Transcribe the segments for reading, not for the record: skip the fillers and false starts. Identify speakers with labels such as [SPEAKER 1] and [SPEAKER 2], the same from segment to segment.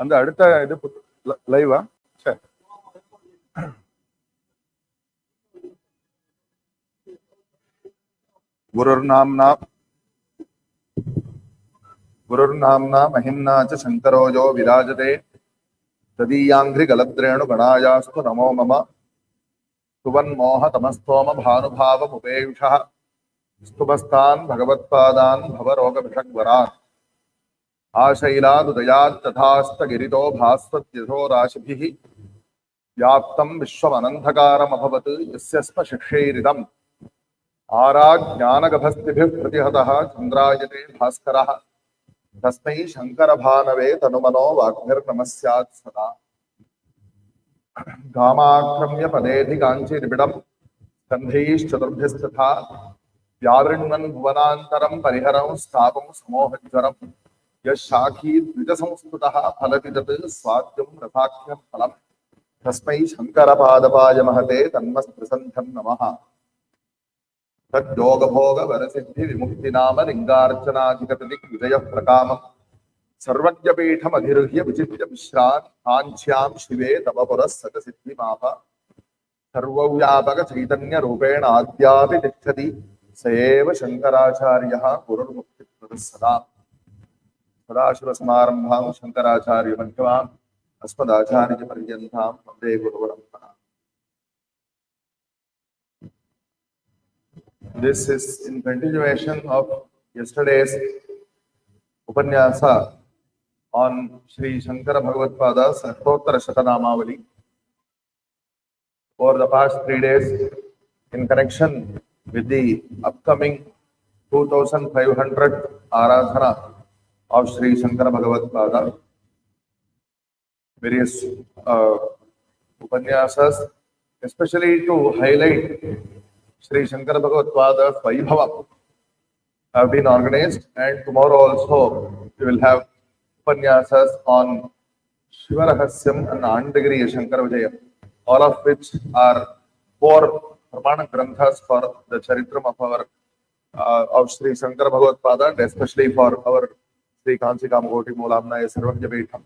[SPEAKER 1] அந்த அடுத்த இது லைவா? சரி. गुरुर्नाम्ना महिम्ना च शंकरो यो विराजते तदीयांघ्रि गलद्रेणु गणायास्तु नमो मम स्तुवन्मोह तमस्तोम भानुभावमुपेयुषः स्तुभस्तान् भगवत्पादान् भवरोगभिषग्वरान् आशैलादुदयात् तथास्तगिरितो भास्वत्यथो राशिभिः व्याप्तं विश्वमनन्धकारमभवत् यस्य स्म शिक्षैरिदम् आराज्ञानगभस्तिभिः प्रतिहतः चन्द्रायते भास्करः तस्मै शङ्करभानवे तनुमनो वाग्भिर्नमस्यात् सदा गामाक्रम्य पदेधिकाञ्चिनिबिडं स्कन्धैश्चतुर्भिस्तथा व्यावृण्वन् भुवनान्तरं परिहरं स्थापं समोहज्वरं यशाखी द्विजसंस्तुतः फलति तत् स्वाद्यं रसाख्यं फलं तस्मै शङ्करपादपाय महते तन्मस्पृशन्तं नमः तद्योगभोग वरसिद्धि विमुक्ति नाम लिंगार्चनाधिकतदिक विजय प्रकामं सर्वज्ञपीठमधिरुह्य विचित्य मिश्रान् काञ्च्यां शिवे तव पुरः सकसिद्धिमाप सर्वव्यापक चैतन्य रूपेण आद्यापि तिष्ठति स एव शङ्कराचार्यः गुरुर्मुक्तिप्रदः सदा सदाशिवसमारम्भां शङ्कराचार्यमध्यमाम् अस्मदाचार्यपर्यन्तां वन्दे गुरुपरम्पराम्. This is in continuation of yesterday's upanyasa on Shri Shankara Bhagavatpāda's Ashtottara Shata Namavali. For the past 3 days, in connection with the upcoming 2500th Aradhana of Shri Shankara Bhagavatpāda, various upanyasas, especially to highlight Shri Shankara Bhagavatpāda's Vaibhava, have been organized, and tomorrow also we will have upanyasas on Shivarahasyam and Andagiriya Shankara Vijaya, all of which are 4 Pramana Granthas for the Charitram of our of Shri Shankara Bhagavatpāda, and especially for our Shri Kanchi Kamagoti Moolamnaya Sarvajya Peetham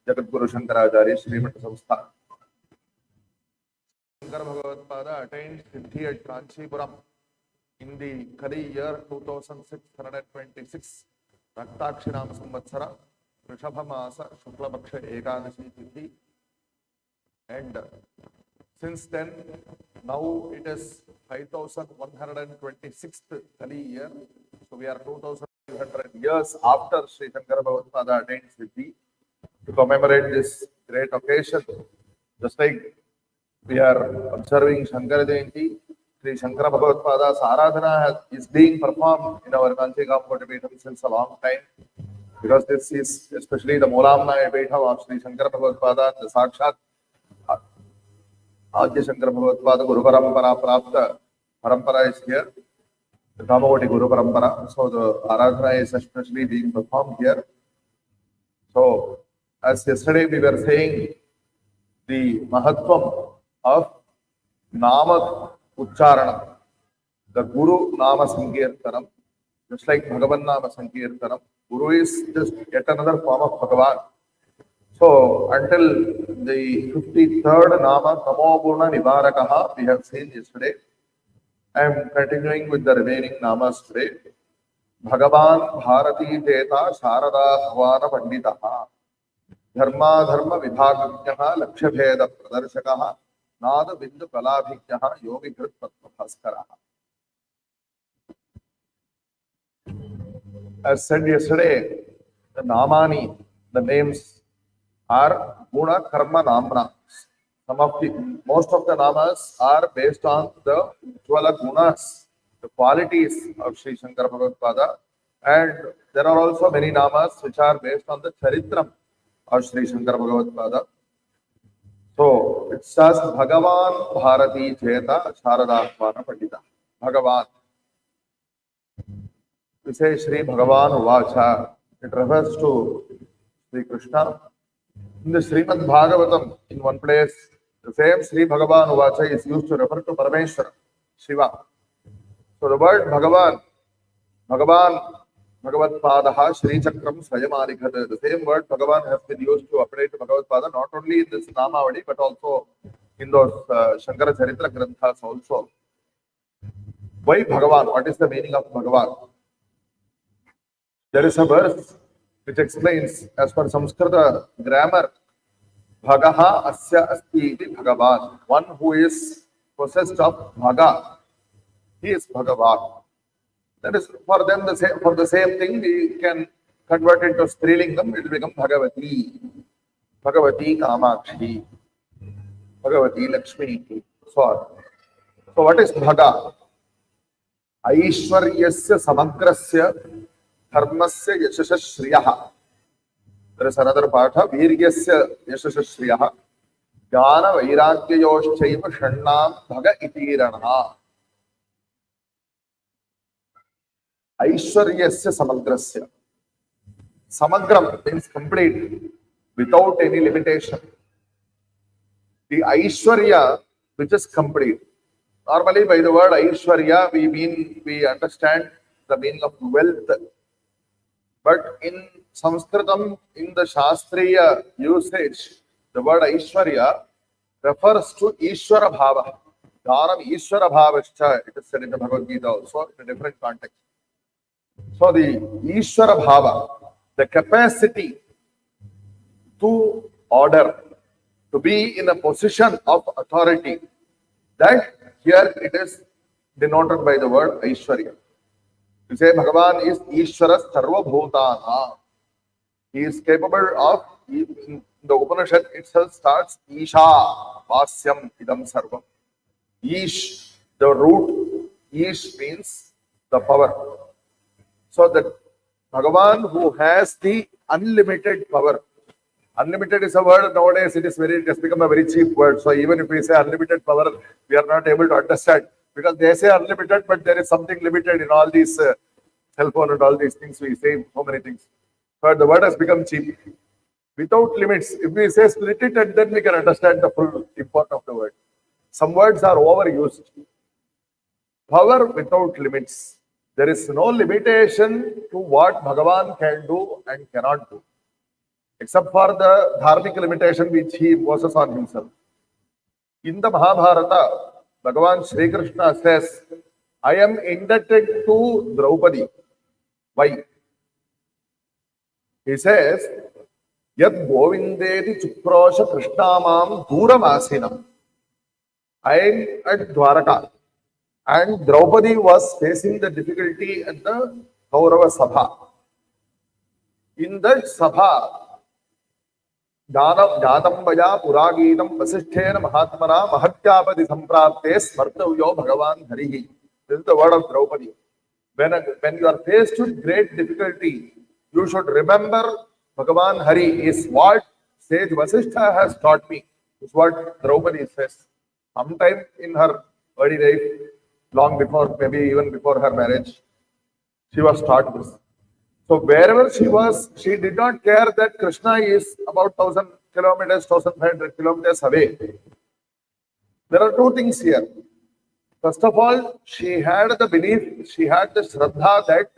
[SPEAKER 1] Jagat Guru Shankaracharya Shriramana Samsthan. Shankara Bhagavatpāda attained Siddhi at Kanchipuram in the Kali year 2626, Raktakshinama Samvatsara, Rishabhamasa, Shuklapaksha Ekadashi Tithi, and since then, now it is 5126th Kali year, so we are 2500 years after Shri Shankara Bhagavatpāda attained Siddhi. To commemorate this great occasion, just like we are observing Shankara Jayanti, Shri Shankara Bhagavatpāda's Aradhana is being performed in our Kanchi Kamagoti Peetham since a long time, because this is especially the Moolamnaya Peetham of Shri Shankara Bhagavatpāda, the Sakshat Adya Shankara Bhagavatpāda Guru Parampara Prapta Parampara is here, the Kamagoti Guru Parampara, so the Aradhana is especially being performed here. So, as yesterday we were saying, the Mahatvam of Nama Uchcharanam, the Guru Nama Sankirtanam, just like Bhagavan Nama Sankirtanam, Guru is just yet another form of Bhagavan. So, until the 53rd Nama Tamo Guna Nivarakaha, we have seen yesterday. I am continuing with the remaining Namas today. Bhagavan Bharati Jeta Sharada Bhavana Panditaha Dharma Dharma Vibhagajnaha Lakshya Pradarshakaha Nada Bindu Kalabhikyaha Yogi Grit Tattva Bhaskaraha. As said yesterday, the Namani, the names are Guna Karma Namna. Most of the Namas are based on the Ujjvala Gunas, the qualities of Shri Shankara Bhagavatpāda, and there are also many Namas which are based on the Charitram of Shri Shankara Bhagavatpāda. So it says Bhagavan Bharati Cheta Sharadahvana Pandita. Bhagavan. We say Shri Bhagavan Vacha. It refers to Sri Krishna. In the Srimad Bhagavatam, in one place, the same Sri Bhagavan Vacha is used to refer to Parameshwara, Shiva. So the word Bhagavan Bhagavatpāda Shri Chakram Swayamālikhat. The same word Bhagavan has been used to apply to Bhagavatpāda not only in this Namavadi but also in those Shankara Charitra Granthas also. Why Bhagavan? What is the meaning of Bhagavan? There is a verse which explains, as per Samskrita grammar, Bhagaha Asya Asti iti Bhagavan. One who is possessed of Bhaga, he is Bhagavan. That is for them for the same thing we can convert it to Strilingam, it will become Bhagavati. Bhagavati Kamakshi. Bhagavati Lakshmi. So on. So what is Bhaga? Aishwaryasya Samagrasya Dharmasya Yashasha Shriyaha. There is another part of Viryasya Yashasha Shriyaha. Jnana Vairagyayoshchaiva Shannam Bhaga Itirana. Aishwaryasya Samagrasya. Samagram means complete, without any limitation. The Aishwarya, which is complete. Normally, by the word Aishwarya, we understand the meaning of wealth. But in Sanskritam, in the Shastriya usage, the word Aishwarya refers to Ishwara Bhava. Dhanam Ishwara Bhavascha, it is said in the Bhagavad Gita also in a different context. So the Ishwara Bhava, the capacity to order, to be in a position of authority, that here it is denoted by the word Aishwarya. You say Bhagavan is Ishwara Sarva Bhutana. He is capable of, in the Upanishad itself starts Isha Vasyam Idam Sarvam. Ish, the root, Ish means the power. So that Bhagavan who has the unlimited power. Unlimited is a word nowadays, it has become a very cheap word. So even if we say unlimited power, we are not able to understand. Because they say unlimited, but there is something limited in all these cell phone and all these things. We say so many things. But the word has become cheap. Without limits, if we say split it, and then we can understand the full import of the word. Some words are overused. Power without limits. There is no limitation to what Bhagavan can do and cannot do, except for the dharmic limitation which he imposes on himself. In the Mahabharata, Bhagavan Shri Krishna says, I am indebted to Draupadi. Why? He says, Yad Govindedi Chuprosha Krishnamam Duramasinam. I am at Dwaraka. And Draupadi was facing the difficulty at the Kaurava Sabha. In that Sabha, Jnanam Vaya Puragitam Vasisthena Mahatmana Mahatyapati Samprapte Smartavyo Bhagavan Harihi. This is the word of Draupadi. When you are faced with great difficulty, you should remember Bhagavan Hari is what sage Vasishtha has taught me. This is what Draupadi says. Sometime in her early life, long before, maybe even before her marriage, she was taught this. So wherever she was, she did not care that Krishna is about 1,000 kilometers, 1,500 kilometers away. There are two things here. First of all, she had the belief, she had the Shraddha that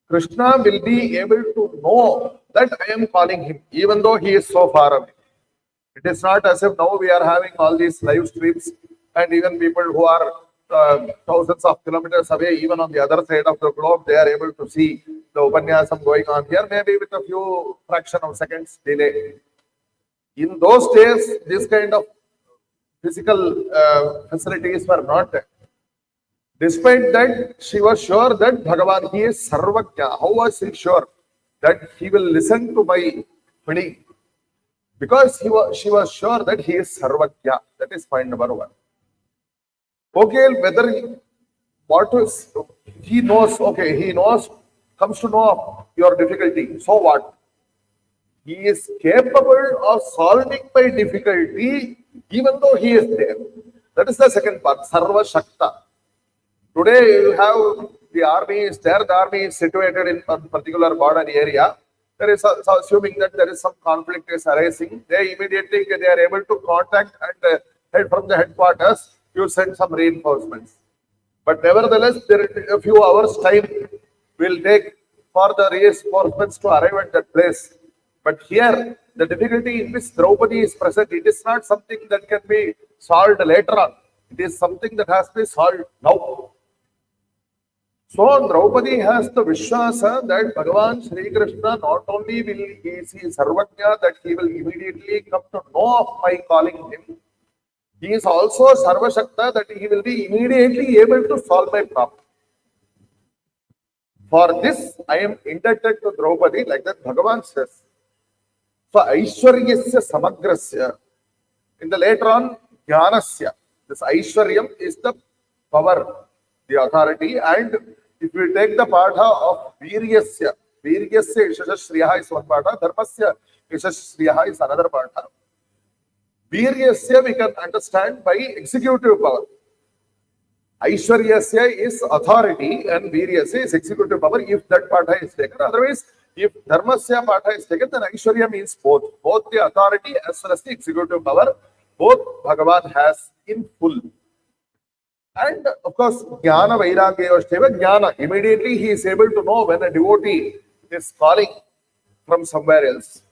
[SPEAKER 1] Krishna will be able to know that I am calling him, even though he is so far away. It is not as if now we are having all these live streams and even people who are thousands of kilometers away, even on the other side of the globe, they are able to see the Upanyasam going on here, maybe with a few fraction of seconds delay. In those days, this kind of physical facilities were not there. Despite that, she was sure that Bhagavan, he is Sarvajna. How was she sure that he will listen to my plea? Because she was sure that he is Sarvajna. That is point number one. Okay, whether what is, he knows, okay, he knows, comes to know of your difficulty. So what? He is capable of solving my difficulty even though he is there. That is the second part, Sarva Shakta. Today you have the army is there, the army is situated in a particular border area. There is assuming that there is some conflict is arising, they immediately they are able to contact and head from the headquarters, you send some reinforcements. But nevertheless, there a few hours time will take for the reinforcements to arrive at that place. But here, the difficulty in which Draupadi is present, it is not something that can be solved later on. It is something that has to be solved now. So Draupadi has the Vishwasa that Bhagavan Shri Krishna not only will he see Sarvajna, that he will immediately come to know of my calling him. He is also Sarvashakta, that he will be immediately able to solve my problem. For this, I am indebted to Draupadi, like that Bhagavan says. So Aishwaryasya Samagrasya. In the later on, Jnanasya. This Aishwaryam is the power, the authority, and if we take the partha of Viryasya, Viryasya Ishashriyaha is one partha, Dharmasya Ishashriyaha is another partha. Viryasya we can understand by executive power. Aishwaryasya is authority and Viryasya is executive power if that partha is taken. Otherwise, if Dharmasya partha is taken, then Aishwarya means both. Both the authority as well as the executive power, both Bhagavan has in full. And of course, Jnana Vairagya Vashteva Jnana. Immediately he is able to know when a devotee is calling from somewhere else.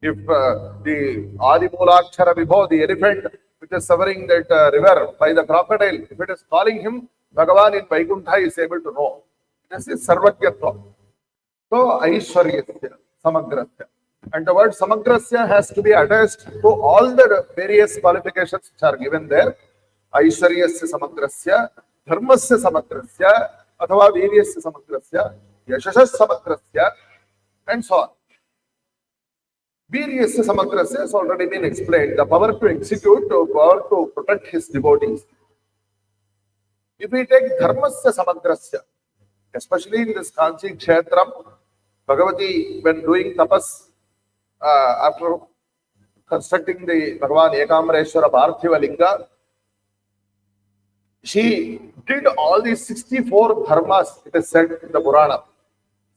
[SPEAKER 1] If the Adimulakshara Vibho, the elephant which is suffering that river by the crocodile, if it is calling him, Bhagavan in Vaikuntha is able to know. This is Sarvajyatva. So Aishwaryasya, Samagrasya. And the word Samagrasya has to be attached to all the various qualifications which are given there. Aishwaryasya Samagrasya, Dharmasya Samagrasya, Athava Viryasya Samagrasya, Yashashas Samagrasya, and so on. Viryasya Samagrasya has already been explained. The power to execute, the power to protect his devotees. If we take Dharmasya Samagrasya, especially in this Kanchi Kshetram, Bhagavati, when doing tapas, after constructing the Bhagavan Ekamreshwara Parthiva Linga, she did all these 64 dharmas, it is said in the Purana.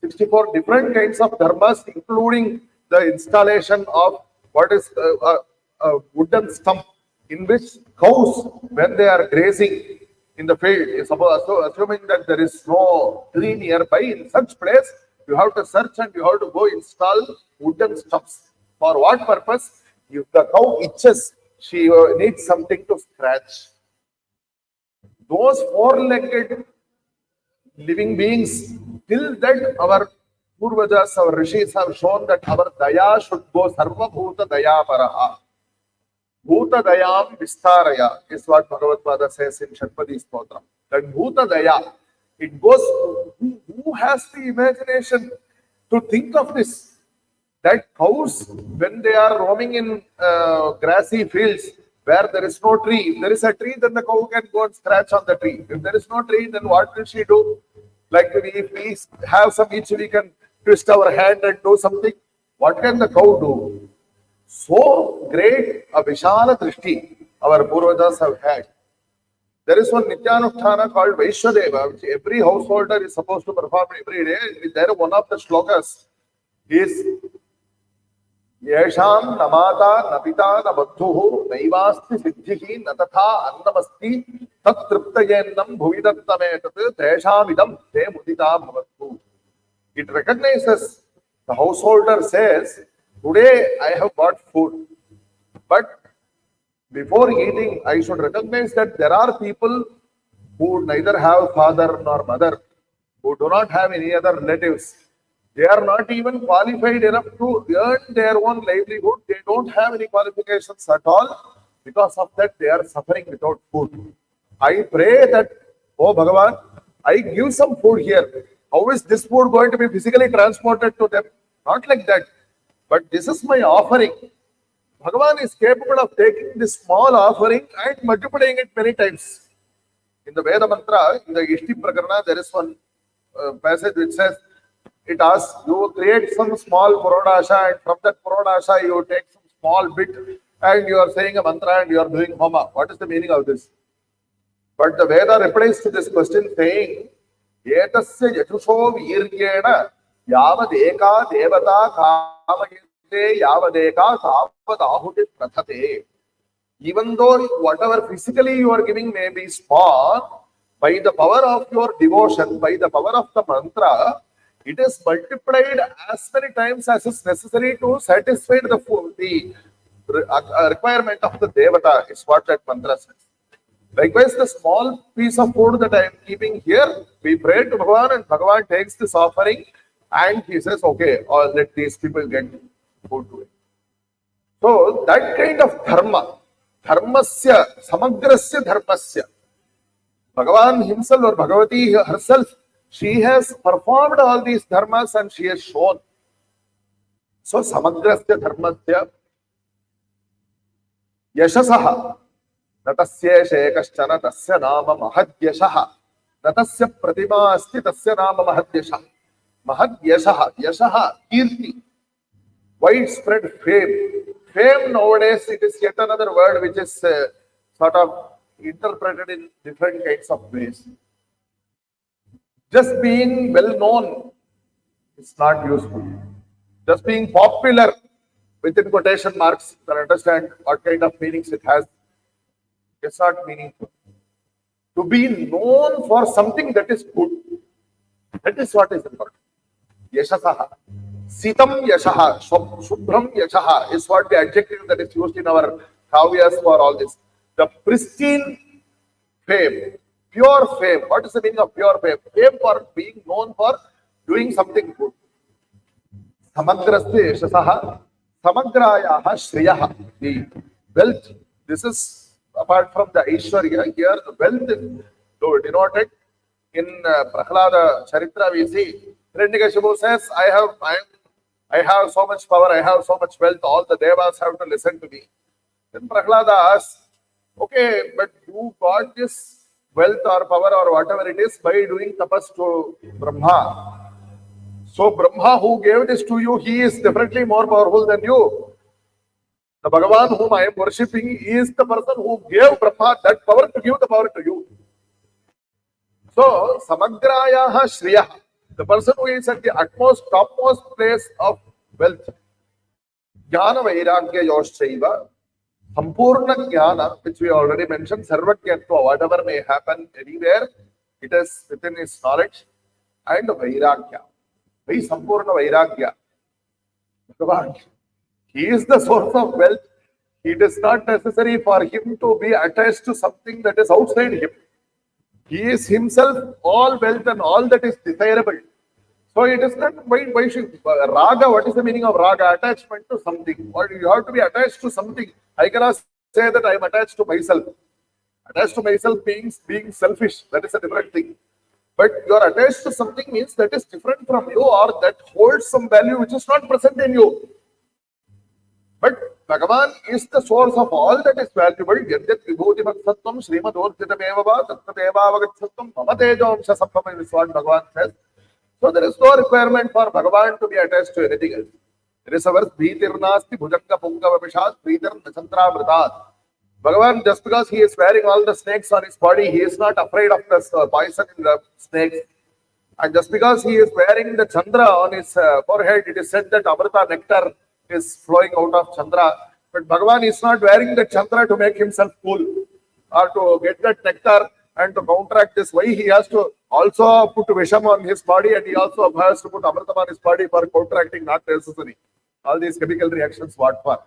[SPEAKER 1] 64 different kinds of dharmas, including the installation of what is a wooden stump in which cows, when they are grazing in the field, assuming that there is no tree nearby, in such place, you have to search and you have to go install wooden stumps. For what purpose? If the cow itches, she needs something to scratch. Those four-legged living beings, till that our Purvajas, our Rishis have shown that our Daya should go Sarva Bhuta Daya Paraha. Bhuta Dayam Vistaraya is what Bhagavatpāda says in Shanpadi Stotram. That Bhuta Daya, it goes, who has the imagination to think of this? That cows, when they are roaming in grassy fields, where there is no tree, if there is a tree, then the cow can go and scratch on the tree. If there is no tree, then what will she do? Like if we have some itch, we can twist our hand and do something. What can the cow do? So great a Vishala Drishti our Purvajas have had. There is one Nityanutthana called Vaishwadeva, which every householder is supposed to perform every day. There one of the shlokas is Yesham namata napita nabadhuhu naivasti siddhihi natatha annamasti tat triptayennam bhuvidattametat teshamidam te mudita bhavattu. It recognizes, the householder says, today I have got food, but before eating I should recognize that there are people who neither have father nor mother, who do not have any other relatives. They are not even qualified enough to earn their own livelihood. They don't have any qualifications at all. Because of that, they are suffering without food. I pray that, oh Bhagavan, I give some food here. How is this food going to be physically transported to them? Not like that. But this is my offering. Bhagavan is capable of taking this small offering and multiplying it many times. In the Veda Mantra, in the Ishti Prakarana, there is one passage which says, it asks, you create some small Puranasha, and from that Puranasha you take some small bit and you are saying a mantra and you are doing Homa. What is the meaning of this? But the Veda replies to this question saying, Yetasya yatusho viryena yavadeka devata kamayate yavadeka savadahuti prathate. Even though whatever physically you are giving may be small, by the power of your devotion, by the power of the mantra, It is multiplied as many times as is necessary to satisfy the requirement of the Devata, is what that mantra says. Likewise, the small piece of food that I am keeping here, we pray to Bhagavan and Bhagavan takes this offering and he says, okay, or let these people get food to it. So, that kind of dharma, dharmasya, samagrasya dharmasya, Bhagavan himself or Bhagavati herself, she has performed all these dharmas and she has shown. So, samagrasya dharmasya, yashasaha, natasya shekaschana tasya nama mahadyashaha, natasya pratima asti tasya nama mahadyashaha, mahadyashaha, yashaha, kirti, widespread fame. Fame nowadays, it is yet another word which is sort of interpreted in different kinds of ways. Just being well known is not useful. Just being popular, within quotation marks, you can understand what kind of meanings it has. It's not meaningful. To be known for something that is good, that is what is important. Yashasaha. Sitam yashaha, shubhram yashaha is what the adjective that is used in our kavyas for all this. The pristine fame, pure fame. What is the meaning of pure fame? Fame for being known for doing something good. Samagrasya yashasaha, samagrayaha shriyaha. The wealth. This is apart from the Aishwarya. Here the wealth is denoted in Prahlada Charitra. We see Hiranyakashipu says, I have so much power, I have so much wealth, all the devas have to listen to me. Then Prahlada asks, okay, but you got this wealth or power or whatever it is by doing tapas to Brahma. So Brahma who gave this to you, he is definitely more powerful than you. The Bhagavan whom I am worshipping is the person who gave Brahma that power to give the power to you. So, Samagrayaha Shriyaha, the person who is at the utmost, topmost place of wealth. Jnana Vairagya Yoshchaiva, Sampurna Jnana, which we already mentioned, Sarvatyatva, whatever may happen anywhere, it is within his knowledge, and Vairagya. Very Sampurna Vairagya. Bhagavan, he is the source of wealth. It is not necessary for him to be attached to something that is outside him. He is himself all wealth and all that is desirable. So it is not why should raga. What is the meaning of raga? Attachment to something. Or you have to be attached to something. I cannot say that I am attached to myself. Attached to myself means being selfish. That is a different thing. But you are attached to something means that is different from you or that holds some value which is not present in you. But Bhagavan is the source of all that is valuable. Yadyat vibhuti bhaksatvam Srimad Orjitameva Tattateva Avagatsattvam Mamatejamsha Sappam is what Bhagavan says. So there is no requirement for Bhagavan to be attached to anything else. There is a verse, Bhitirnasti Bhujanga Punga Vapishad Pritar Nachandra Vritat. Bhagavan, just because he is wearing all the snakes on his body, he is not afraid of the poison in the snakes. And just because he is wearing the Chandra on his forehead, it is said that Amrita nectar is flowing out of Chandra. But Bhagavan is not wearing the Chandra to make himself cool or to get that nectar and to counteract this. Why he has to also put Visham on his body and he also has to put Amritam on his body for counteracting, not necessary. All these chemical reactions, what for?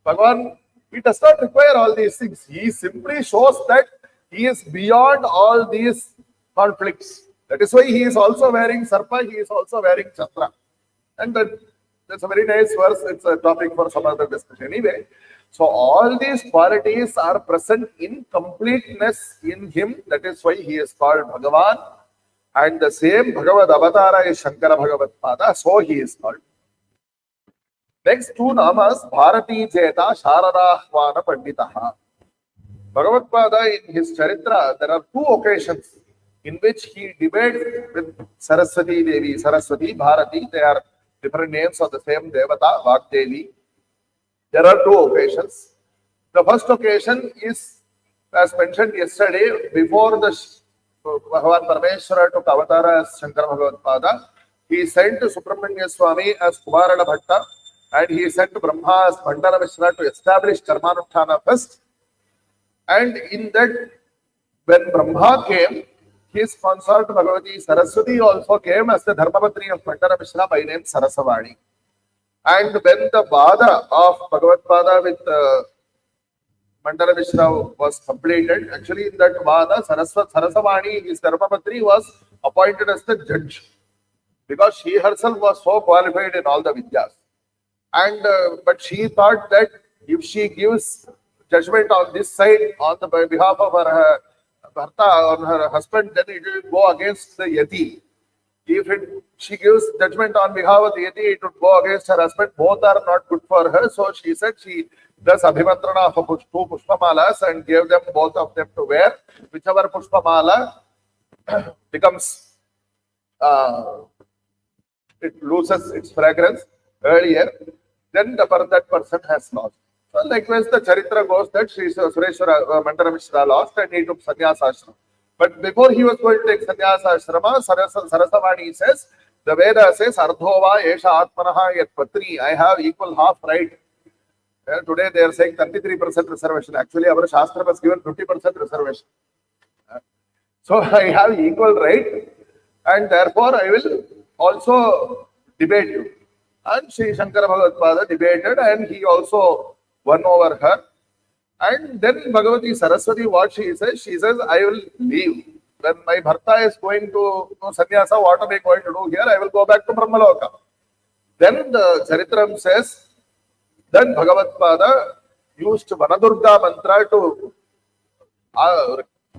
[SPEAKER 1] Bhagavan, he does not require all these things. He simply shows that he is beyond all these conflicts. That is why he is also wearing Sarpa, he is also wearing Chandra. And that's a very nice verse. It's a topic for some other discussion. Anyway, so all these qualities are present in completeness in him. That is why he is called Bhagavan. And the same Bhagavad Avatara is Shankara Bhagavatpāda. So he is called. Next two namas, Bharati Cheta Sharadahvana Panditaha. Bhagavatpāda in his Charitra, there are two occasions in which he debates with Saraswati Devi. Saraswati, Bharati, they are different names of the same Devata, Vagdevi. There are two occasions. The first occasion is, as mentioned yesterday, before the Bhagavan Parameshwara took Avatara as Shankara Bhagavatpāda, he sent to Subramanya Swami as Kumarana Bhatta and he sent to Brahma as Mandana Mishra to establish Karmanutthana first. And in that, when Brahma came, his consort Bhagavati Saraswati also came as the Dharmapatni of Mandana Mishra by name Sarasavani. And when the Vada of Bhagavatpāda with Mandana Mishra was completed, actually in that Vada, Sarasavani, his Dharmapatni, was appointed as the judge because she herself was so qualified in all the Vidyas. And but she thought that if she gives judgment on this side on the behalf of her Bharta, on her husband, then it will go against the Yati. If she gives judgment on behalf of the Yati, it would go against her husband. Both are not good for her. So she said she does Abhimantrana for two Pushpamalas and gave them both of them to wear. Whichever Pushpamala becomes, it loses its fragrance earlier, then that person has lost. So likewise, the Charitra goes that Shri Sureshwara Mandana Mishra lost and he took sannyasa ashrama. But before he was going to take sannyasa ashrama, Sarasavani says, the Veda says, Ardhova Esha Atmanaha Yat Patri, I have equal half right. Today they are saying 33% reservation. Actually, our Shastra was given 50% reservation. So I have equal right and therefore I will also debate you. And Shri Shankara Bhagavatpāda debated and he also won over her. And then Bhagavati Saraswati, what she says, I will leave. When my Bharta is going to sannyasa, what am I going to do here? I will go back to Brahmaloka. Then the Charitram says, then Bhagavatpāda used Vanadurga mantra to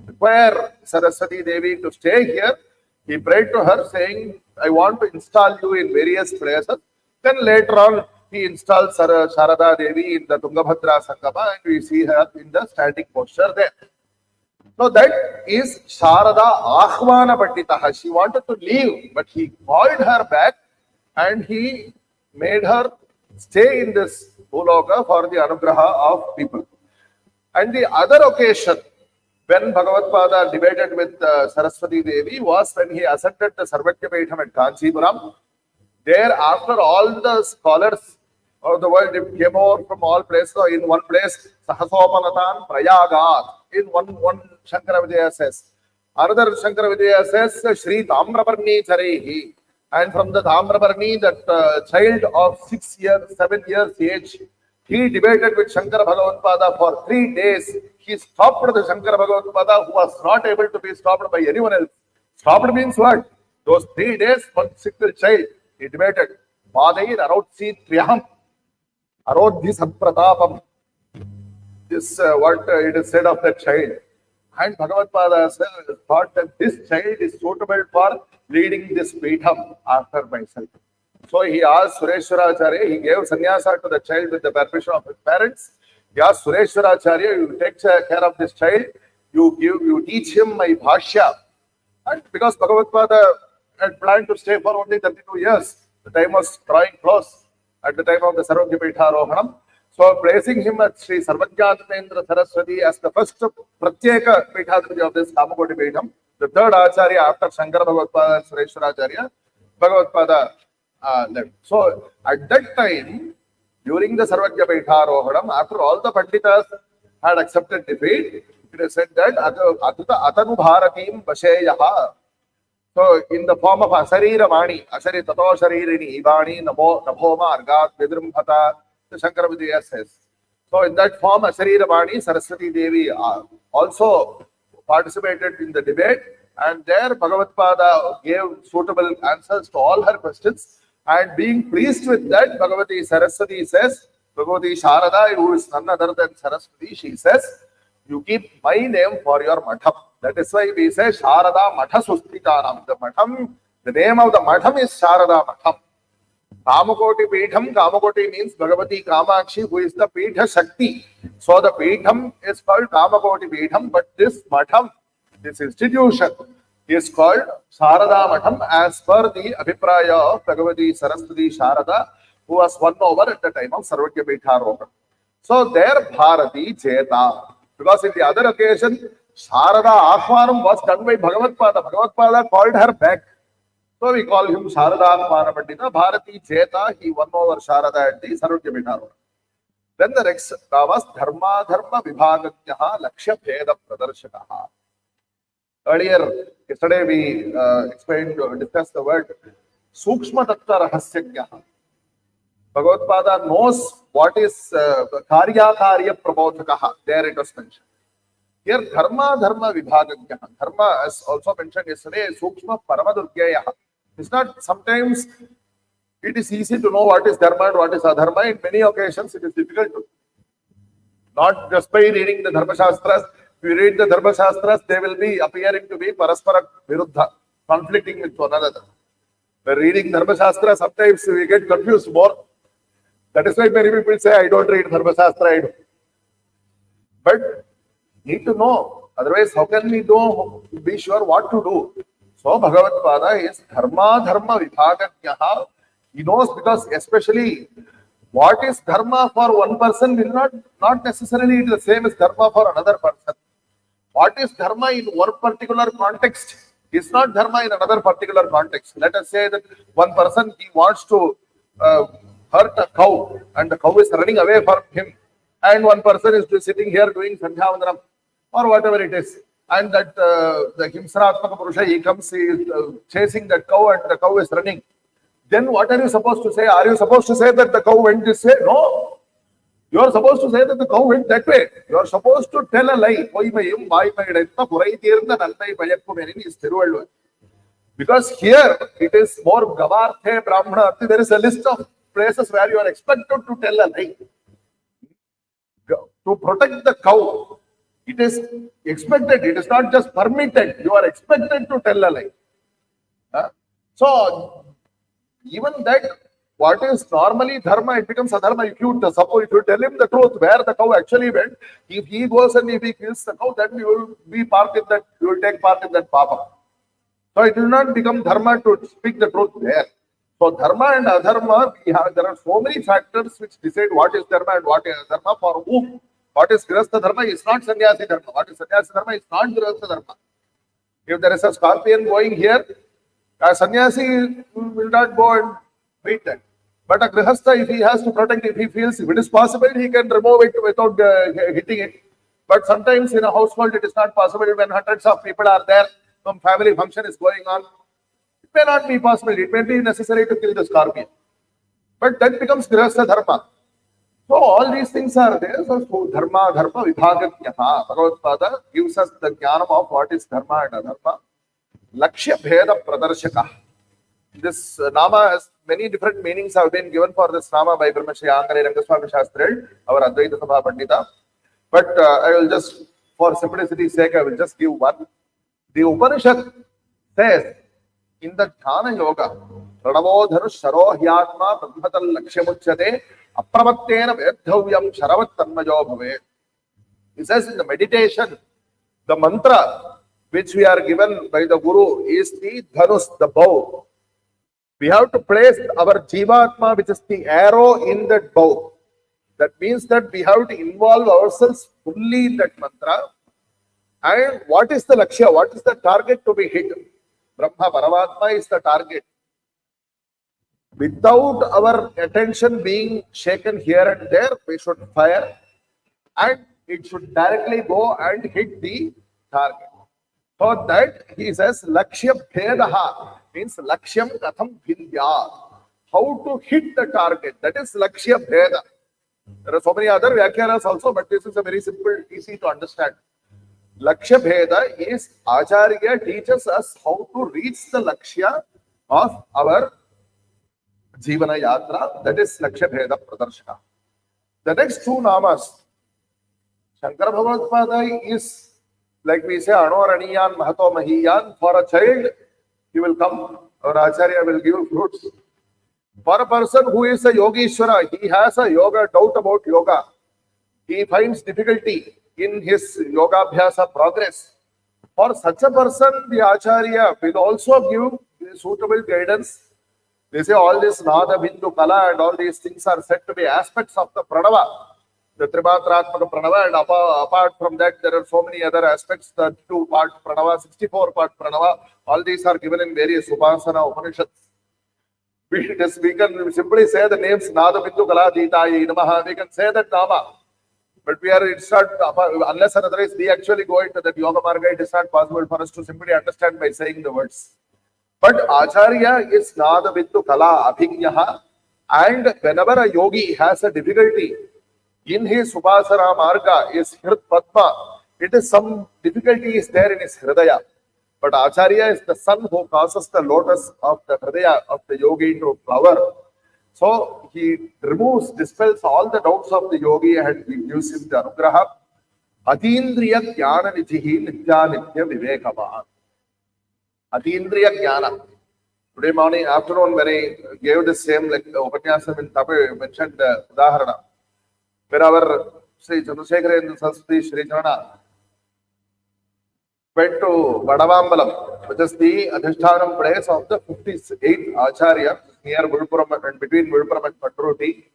[SPEAKER 1] require Saraswati Devi to stay here. He prayed to her saying, I want to install you in various places. Then later on, he installed Sharada Devi in the Tungabhadra Sangama and we see her in the standing posture there. So that is Sharada Ahvana Panditaha. She wanted to leave, but he called her back and he made her stay in this Bhuloka for the Anugraha of people. And the other occasion when Bhagavatpāda debated with Saraswati Devi was when he ascended the Sarvatya Peetham at Kanchipuram. There, after all the scholars of the world came over from all places, so in one place, Sahasopanatan Prayagat, in one Shankara Vijaya says. Another Shankara Vijaya says, Shri Tamraparni Charehi. And from the Tamraparni, that child of 7 years age, he debated with Shankara Bhagavatpāda for 3 days. He stopped the Shankara Bhagavatpāda, who was not able to be stopped by anyone else. Stopped means what? Those 3 days, one single child, he debated. Padair Arautsi Triyam, Arodhi Sampratapam. This what it is said of that child. And Bhagavatpāda thought that this child is suitable for leading this Peetham after myself. So he asked Sureshwaracharya, he gave sannyasa to the child with the permission of his parents. He asked Sureshwaracharya, you take care of this child, you teach him my bhashya. And because Bhagavatpāda had planned to stay for only 32 years, the time was drawing close at the time of the Sarvagya Peetharohanam. So placing him at Sri Sarvajnatmendra Saraswati as the first Pratyeka Peethadriji of this Kamakoti Peetham, the third Acharya after Shankara Bhagavatpāda and Sureshwaracharya, Bhagavatpāda left. So at that time, during the Sarvagya Peetharohanam, after all the Panditas had accepted defeat, it is said that Atanu Bharatim Vasheyaha. So in the form of Asarira Vani, Asari Tato Sharirini, Ivani, Nabhoma, Argat, Vidrumbhata, the Shankara Vijaya says. So in that form, Asarira Vani, Saraswati Devi also participated in the debate, and there Bhagavatpāda gave suitable answers to all her questions. And being pleased with that, Bhagavati Saraswati says, Bhagavati Sharada, who is none other than Saraswati, she says, you keep my name for your matham. That is why we say Sharada Matha Sustitanam. The matham, the name of the matham is Sharada Matham. Kamakoti Peetham, Kamakoti means Bhagavati Kamakshi, who is the Peetha Shakti. So the Peetham is called Kamakoti Peetham, but this matham, this institution, is called Sharada Matham as per the Abhipraya of Bhagavati Saraswati Sharada, who was won over at the time of Sarvagya Peetharohanam. So there Bharati Cheta. Because in the other occasion, Sharada Ahvanam was done by Bhagavatpāda. Bhagavatpāda called her back. So we call him Sharada Ahvana Pandita. Bharati Cheta, he won over Sharada at the Sarvagya Peetharohanam. Then the next was Dharma Vibhagatyaha Lakshya Bheda Pradarshakaha. Earlier, yesterday we discussed the word Sukshma Tattva Rahasya. Bhagavatpāda knows what is Karya Karya Prabodhakaha. There it was mentioned. Here, Dharma Vibhagagya. Dharma, as also mentioned yesterday, Sukshma Paramadurgyaya. It's not sometimes it is easy to know what is Dharma and what is Adharma. In many occasions, it is difficult to. Not just by reading the Dharma Shastras. If you read the Dharma Shastras, they will be appearing to be Paraspara Viruddha, conflicting with one another. By reading Dharma Shastra, sometimes we get confused more. That is why many people say, I don't read Dharma Shastra, I do. But need to know. Otherwise, how can we be sure what to do? So, Bhagavatpāda is Dharma Vibhagagyaha. He knows, because especially what is Dharma for one person will not necessarily be the same as Dharma for another person. What is Dharma in one particular context is not Dharma in another particular context. Let us say that one person, he wants to hurt a cow and the cow is running away from him, and one person is sitting here doing Sandhyavandanam or whatever it is, and that the Himsaratmaka Purusha, he comes, he is chasing that cow and the cow is running. Then what are you supposed to say? Are you supposed to say that the cow went this way? No. You are supposed to say that the cow went that way. You are supposed to tell a lie. Because here it is more Gavarthe, Brahmana. There is a list of places where you are expected to tell a lie. To protect the cow, it is expected. It is not just permitted. You are expected to tell a lie. So, even that, what is normally Dharma, it becomes Adharma. If you tell him the truth, where the cow actually went, if he goes and if he kills the cow, then you will be part in that, you will take part in that papa. So it will not become Dharma to speak the truth there. So Dharma and Adharma, there are so many factors which decide what is Dharma and what is Adharma for whom. What is Grihastha Dharma is not Sannyasi Dharma. What is Sannyasi Dharma is not Grihastha Dharma. If there is a scorpion going here, a sannyasi will not go and beat that. But a grihastha, if he has to protect, if he feels, if it is possible, he can remove it without hitting it. But sometimes in a household, it is not possible when hundreds of people are there, some family function is going on. It may not be possible. It may be necessary to kill the scorpion. But that becomes grihastha dharma. So all these things are there. So Dharma Vibhagagyaha. Bhagavatpāda gives us the jnanam of what is Dharma and Adharma. Lakshya Bheda Pradarshaka. This Nama has many different meanings have been given for this Nama by Brahmashri Rangaswami Shastri, our Advaita Sabha Pandita. But I will just, for simplicity's sake, I will just give one. The Upanishad says in the Jnana Yoga, Pranavodharu Sharo Hyatma Brahmatal Lakshamuchyate Apravattena Vedhavyam Sharavat Tanmajo Bhave. It says in the meditation, the mantra which we are given by the Guru is the Dhanus, the bow. We have to place our Jivatma, which is the arrow, in that bow. That means that we have to involve ourselves fully in that mantra. And what is the Lakshya? What is the target to be hit? Brahma Paramatma is the target. Without our attention being shaken here and there, we should fire and it should directly go and hit the target. So that he says Lakshya Bhedaha means Lakshyam Katham Bhindya. How to hit the target. That is Lakshya Bheda. There are so many other Vyakyanas also, but this is a very simple, easy to understand. Lakshya Bheda is Acharya teaches us how to reach the Lakshya of our Jivana Yatra. That is Lakshya Bheda Pradarshaka. The next two namas, Shankara Bhagavatpāda is, like we say, Anoraniyan Mahato Mahiyan. For a child, he will come, or Acharya will give fruits. For a person who is a Yogishwara, he has a yoga doubt about yoga. He finds difficulty in his yoga abhyasa progress. For such a person, the Acharya will also give suitable guidance. They say all this Nada, Bindu, Kala and all these things are said to be aspects of the Pranava. The Trimatratmaka Pranava, and apart from that, there are so many other aspects, the 2-part Pranava, 64-part Pranava, all these are given in various Upasana Upanishads. We can simply say the names Nada Bindu Kala Ditayi Namaha, we can say that Nama. But it's not, unless and otherwise we actually go into that yoga marga, it is not possible for us to simply understand by saying the words. But Acharya is Nada Vittu Kala Abhigyaha, and whenever a yogi has a difficulty in his Upasana Marga, is Hrit Padma, it is some difficulty is there in his Hridaya. But Acharya is the sun who causes the lotus of the Hridaya of the yogi to flower. So he dispels all the doubts of the yogi and he gives him the Anugraha. Atindriya Jnana Nidhihi Nitya Nitya Vivekavaha. Atindriya Jnana. Today morning, afternoon, when I gave the same like Upanyasam in Tamil, mentioned Udaharana. When our Shri Chandrasekhara and Saraswati Shri Shankara went to Vadavambalam, which is the Adhishtanam place of the 58th Acharya near Vilupuram and between Vilupuram and Patruti.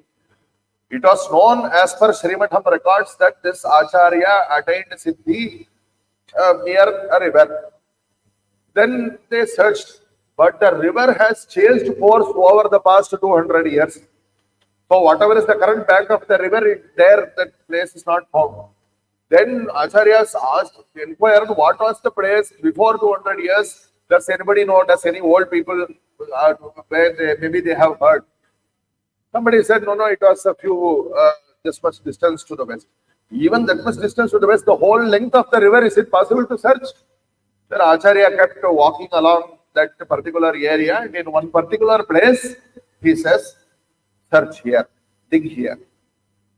[SPEAKER 1] It was known as per Shriramana records that this Acharya attained Siddhi near a river. Then they searched, but the river has changed course over the past 200 years. So whatever is the current bank of the river, that place is not found. Then Acharyas inquired what was the place before 200 years. Does anybody know? Does any old people where maybe they have heard? Somebody said, no, it was a few this much distance to the west. Even that much distance to the west, the whole length of the river, is it possible to search? Then Acharya kept walking along that particular area, and in one particular place, he says, search here, dig here.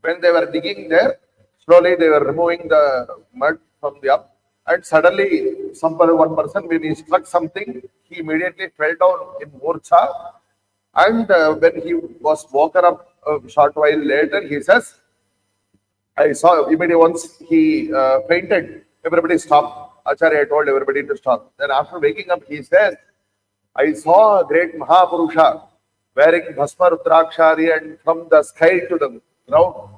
[SPEAKER 1] When they were digging there, slowly they were removing the mud from the up, and suddenly one person, when he struck something, he immediately fell down in Morcha. And when he was woken up a short while later, he says, I saw immediately once he fainted, everybody stopped. Acharya told everybody to stop. Then after waking up, he says, I saw a great Mahapurusha wearing Bhasma Rudrakshari and from the sky to the ground.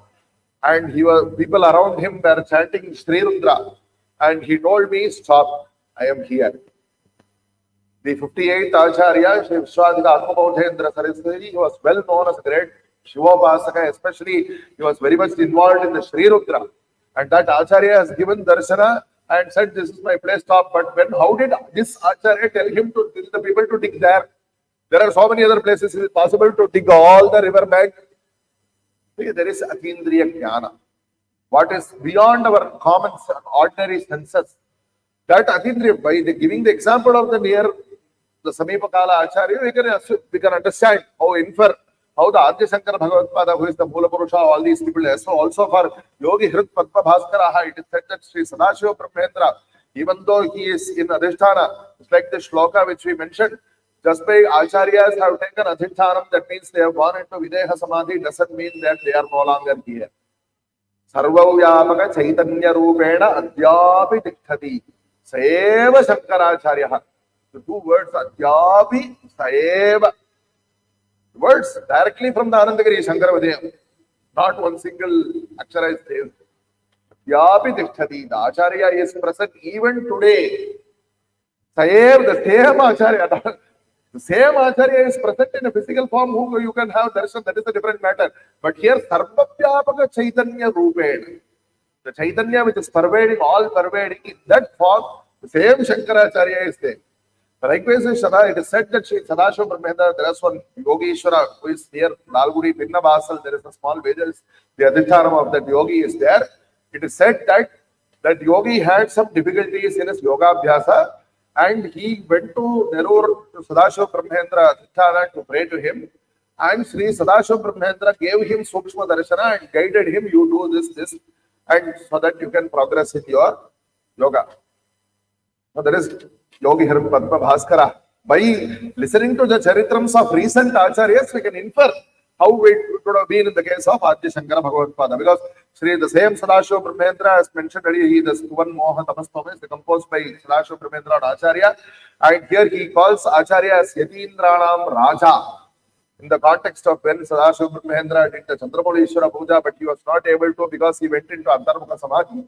[SPEAKER 1] And people around him were chanting Shri Rudra. And he told me, stop, I am here. The 58th Acharya, Shri Vishwadika Saraswati, he was well known as a great Shivopasaka, especially he was very much involved in the Shri Rudra. And that Acharya has given darshana and said, this is my place, stop. But how did this Acharya tell the people to dig there? There are so many other places. Is it possible to dig all the river bank? There is Atindriya Jnana. What is beyond our common, ordinary senses. That Atindriya, by giving the example of the Samipakala Acharya, we can understand how the Adya Shankara Bhagavatpāda, who is the Mula Purusha, all these people. So also for Yogi Hrit Padma Bhaskara, it is said that Shri Sadashiva Brahmendra, even though he is in Adhisthana, it's like the shloka which we mentioned, just by Acharyas have taken Adhishtanam, that means they have gone into Videha Samadhi, doesn't mean that they are no longer here. Sarvavyapaka Chaitanya Rupena Adyapi Tikthati Saeva Shankaracharya. The two words Adyapi Saeva. Words directly from the Anandagiri Shankara Videyam. Not one single Akshara is there. Adyapi Tikthati. The Acharya is present even today. Saeva, the same Acharya. The same Acharya is present in a physical form whom you can have darshan, that is a different matter. But here, Sarvavyapaka Chaitanya Rupena. The Chaitanya which is pervading, all pervading, in that form, the same Shankaracharya is there. Likewise, it is said that Shri Sadashiva Brahmendra, there is one Yogeshwara who is near Nalgudi, Pinna Basal, there is a small village, the Adhittanam of that yogi is there. It is said that yogi had some difficulties in his yoga abhyasa, and he went to Nerur to Sadashiva Brahmendra Adhitthana to pray to him. And Sri Sadashiva Brahmendra gave him Sukshma Darshana and guided him, you do this, and so that you can progress in your yoga. So that is Yogi Hrit Padma Bhaskara. By listening to the charitrams of recent Acharyas, we can infer how it could have been in the case of Adya Shankara Bhagavatpāda. Because the same Sadashiva Brahmendra, as mentioned earlier, he is Stuvan Moha Tamastoma, is composed by Sadashiva Brahmendra and Acharya. And here he calls Acharya as Yatindranam Raja. In the context of when Sadashiva Brahmendra did the Chandramulishwara Puja, but he was not able to because he went into Antarbhaka Samadhi.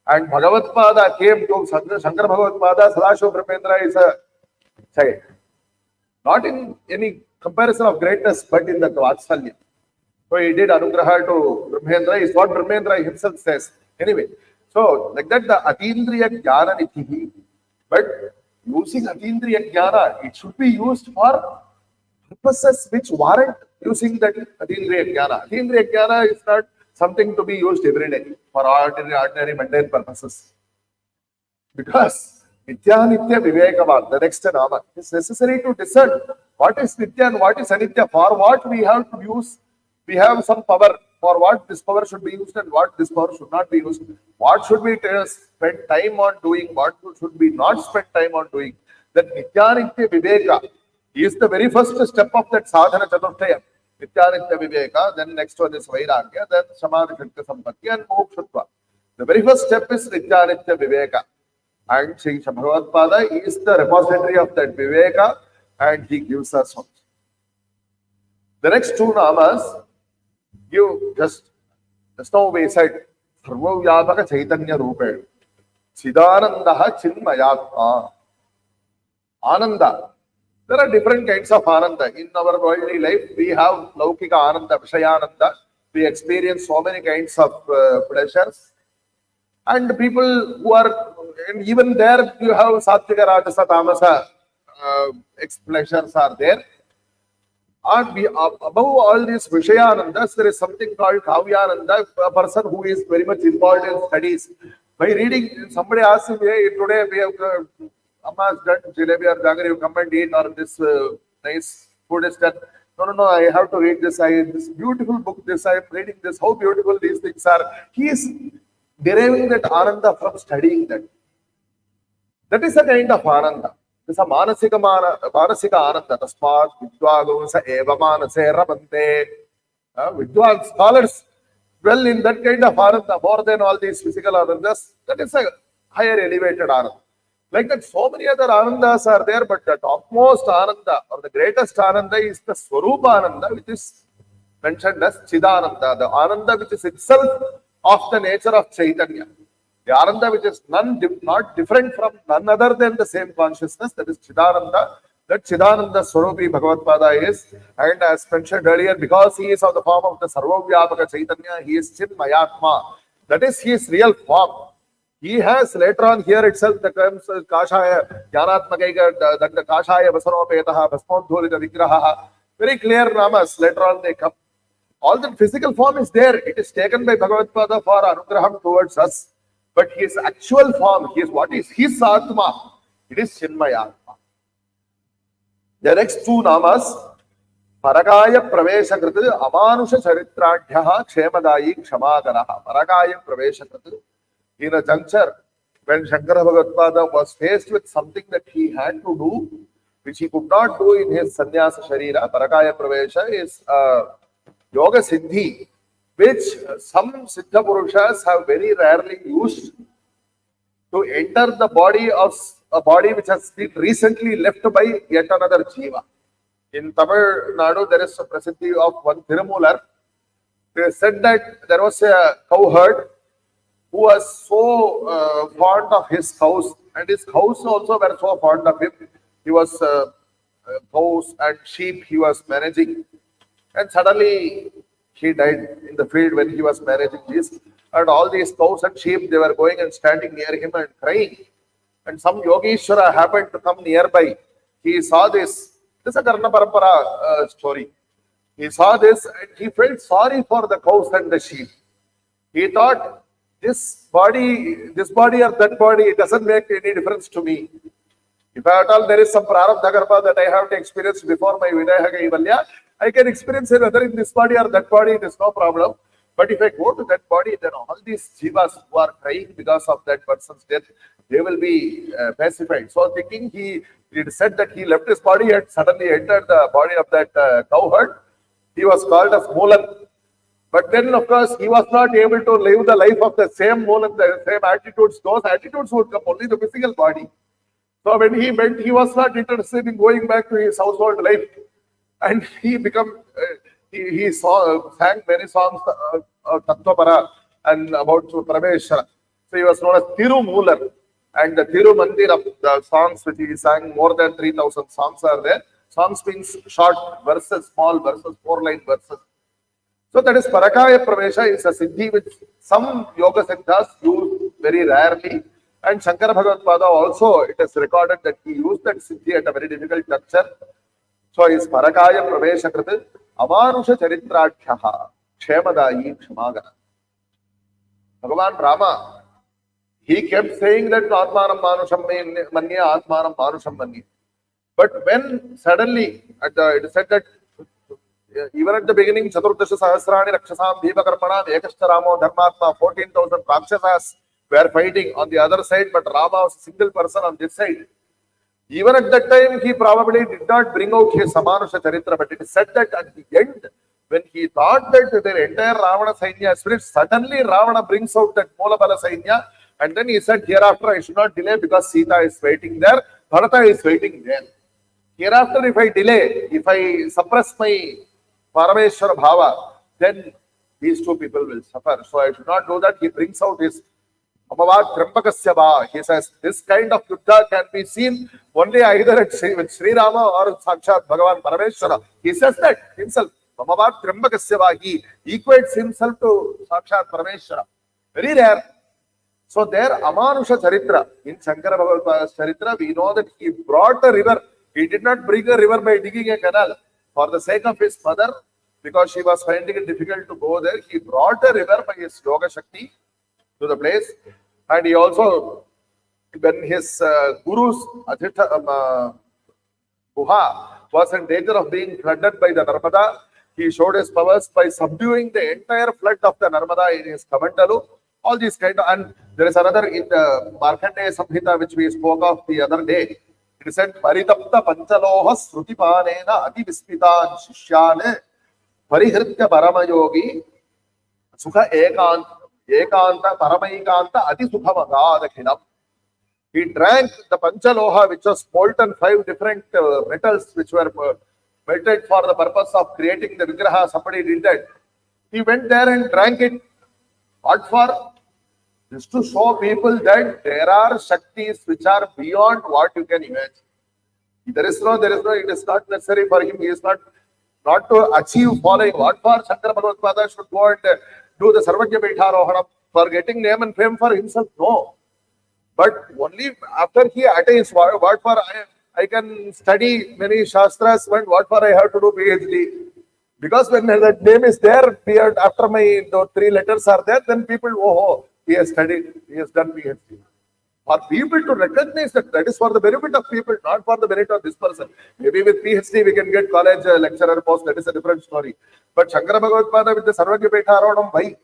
[SPEAKER 1] And Bhagavatpāda came to Shankara Bhagavatpāda. Sadashiva Brahmendra is a child. Not in any comparison of greatness, but in the Vatsalya. So he did anugraha to Brahmendra, is what Brahmendra himself says. Anyway, so like that the Atindriya Jnana Nitihi, but using Atindriya Jnana, it should be used for purposes which warrant using that Atindriya Jnana. Atindriya Jnana is not something to be used every day for ordinary mundane purposes. Because Nitya Nitya Vivekavan, the next Nama, is necessary to discern what is Nitya and what is Anitya. For what we have to use, we have some power. For what this power should be used and what this power should not be used. What should we spend time on doing, what should we not spend time on doing. That Nitya Nitya Viveka is the very first step of that sadhana chaturthaya. Nitya Nitya Viveka, then next one is Vairagya, then Samadhi Shakti Sampatti and Mokshatva. The very first step is Nitya Nitya Viveka. And Shri Shankara Bhagavatpāda is the repository of that Viveka and he gives us one. The next two namas give just now we said Sarvavyapaka Chaitanya Rupe Chidanandaha Chinmayatma Ananda. There are different kinds of Ananda. In our worldly life, we have Laukika Ananda, Vishayananda. We experience so many kinds of pleasures. And people who are, and even there you have Sattvika, Rajasa, Tamasa pleasures are there. And above all these Vishayanandas, there is something called Kavyananda, a person who is very much involved in studies. By reading, somebody asks me, hey, today we have Amma's done jalebi or jaggery, you come and eat, or this nice food is done. No, I have to read this. This beautiful book, I am reading this, how beautiful these things are. He is deriving that Ananda from studying that. That is a kind of Ananda. This is a Manasika Ananda. Tasmat Vidwagonsa Eva Manase Rabante. Vidwan scholars dwell in that kind of Ananda more than all these physical Anandas. That is a higher elevated Ananda. Like that, so many other Anandas are there, but the topmost Ananda or the greatest Ananda is the Swarupa Ananda, which is mentioned as Chidananda, the Ananda which is itself of the nature of Chaitanya. The Ananda which is not different from none other than the same consciousness, that is Chidananda. That Chidananda Swarupi Bhagavatpāda is, and as mentioned earlier, because he is of the form of the Sarvavyapaka Chaitanya, he is Chinmayatma. That is his real form. He has later on here itself the terms Kashaya, Jnanatmakaika, that the Kashaya Vasanopetaha, Vasmodhurita Vigraha, very clear namas, later on they come. All the physical form is there, it is taken by Bhagavatpāda for anugraham towards us. But his actual form, what is his Atma? It is Chinmayatma. The next two namas, Parakaya Praveshakriti, Amanusha Charitradhyaha, Kshemadayi, Kshamagaraha. Parakaya Praveshakriti. In a juncture when Shankara Bhagavatpāda was faced with something that he had to do, which he could not do in his sannyasa sharira, Parakaya Pravesha is a yoga siddhi, which some Siddha Purushas have very rarely used to enter the body of a body which has been recently left by yet another Jiva. In Tamil Nadu, there is a prasiddhi of one Thirumalar. They said that there was a cowherd who was so fond of his cows, and his cows also were so fond of him. He was cows and sheep he was managing, and suddenly he died in the field when he was managing this. And all these cows and sheep, they were going and standing near him and crying. And some Yogeshwara happened to come nearby. He saw this. This is a Karna Parampara story. He saw this and he felt sorry for the cows and the sheep. He thought, this body or that body, it doesn't make any difference to me. If at all there is some prarabdha karma that I have to experience before my Vidaya Kaivalya, I can experience it whether in this body or that body, it is no problem. But if I go to that body, then all these jivas who are crying because of that person's death, they will be pacified. So thinking, he said that he left his body and suddenly entered the body of that cowherd. He was called as Moolan. But then, of course, he was not able to live the life of the same Moolan, the same attitudes. Those attitudes would come only the physical body. So when he went, he was not interested in going back to his household life. And he became, sang many songs of Tattvapara and about Parameshwara. So he was known as Tirumular. And the Thiru Mandir of the songs which he sang, more than 3,000 songs are there. Songs means short verses, small verses, 4-line verses. So that is Parakaya Pravesha is a siddhi which some yoga siddhas use very rarely. And Shankara Bhagavatpāda also, it is recorded that he used that siddhi at a very difficult juncture. So is Parakaya Pravesha Kriti Amanusha Charitrakhyaha Kshemadayi Kshemagana. Bhagavan Rama, he kept saying that Atmanam Manusham Manya, Atmanam Manusham Manya. But when suddenly, it is said that even at the beginning, Chaturdash Sahasrani Rakshasam Bhiva Karmana Ekashta Ramo Dharmatma, 14,000 Rakshasas were fighting on the other side, but Rama was a single person on this side. Even at that time, he probably did not bring out his Samanusha Charitra, but it is said that at the end, when he thought that their entire Ravana Sainya is finished, suddenly Ravana brings out that Molabala Sainya, and then he said, hereafter I should not delay because Sita is waiting there, Bharata is waiting there. Hereafter, if I delay, if I suppress my Parameshwara Bhava, then these two people will suffer. So I should not do that. He brings out his Amavat Trambakasya Va. He says this kind of Yuddha can be seen only either with Shrirama or Sakshat Bhagavan Parameshwara. He says that himself. Amavat Trambakasya Va. He equates himself to Sakshat Parameshwara. Very rare. So there Amanusha Charitra, in Shankara Bhagavatpāda's Charitra, we know that he brought a river. He did not bring a river by digging a canal. For the sake of his mother, because she was finding it difficult to go there, he brought a river by his Yoga Shakti to the place. And he also, when his guru's Guha was in danger of being flooded by the Narmada, he showed his powers by subduing the entire flood of the Narmada in his Kamandalu. All these kind of, and there is another in the Markandeya Samhita which we spoke of the other day. It is said, Paritapta Panchaloha Srutipanena Ati Vispitan Shishyane Parihritya Paramayogi Sukha Ekanta Paramaikanta Ati Sukhamagadakinam. He drank the Panchaloha, which was molten 5 different metals which were melted for the purpose of creating the Vigraha. Somebody did that. He went there and drank it. What for? Just to show people that there are Shaktis which are beyond what you can imagine. There is no, it is not necessary for him. He is not to achieve following. What for Shankara Bhagavatpāda should go and do the Sarvajya Peetharohanam for getting name and fame for himself? No. But only after he attains, what for I can study many Shastras, and what for I have to do PhD. Because when that name is there, after my 3 letters are there, then people, oh, he has studied, he has done PhD. For people to recognize that is for the benefit of people, not for the benefit of this person. Maybe with PhD we can get college lecturer post, that is a different story. But Shankara Bhagavatpāda with the Sarvajya Peetharohanam, why?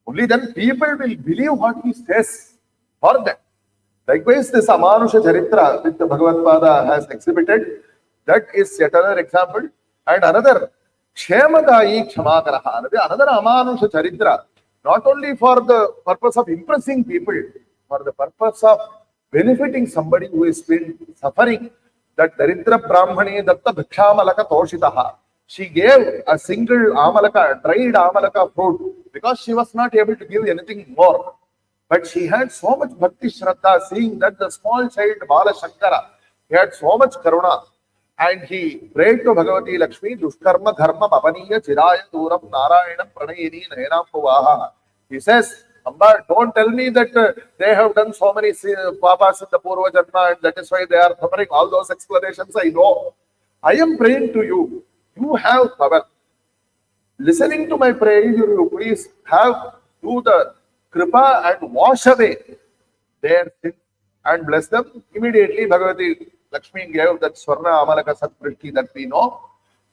[SPEAKER 1] Only then people will believe what he says for that. Likewise, this Amanusha Charitra which the Bhagavatpāda has exhibited, that is yet another example. And another, Kshemadayi Kshamakaraha, another Amanusha Charitra, not only for the purpose of impressing people, for the purpose of benefiting somebody who has been suffering, that Daridra Brahmani Datta Bhikshamalaka Toshitaha. She gave a single Amalaka, dried Amalaka fruit, because she was not able to give anything more. But she had so much Bhakti Shraddha, seeing that the small child Bala Shankara, he had so much Karuna. And he prayed to Bhagavati Lakshmi, Dushkarma Dharma Papaniya Chiraya Duram Narayanam Pranayini Nayanam Puvaha. He says, Amba, don't tell me that they have done so many papas in the Purva Janma and that is why they are suffering. All those explanations I know. I am praying to you. You have power. Listening to my prayer, you please do the kripa and wash away their sins and bless them. Immediately, Bhagavati Lakshmi gave that Swarna Amalaka Satprishti that we know.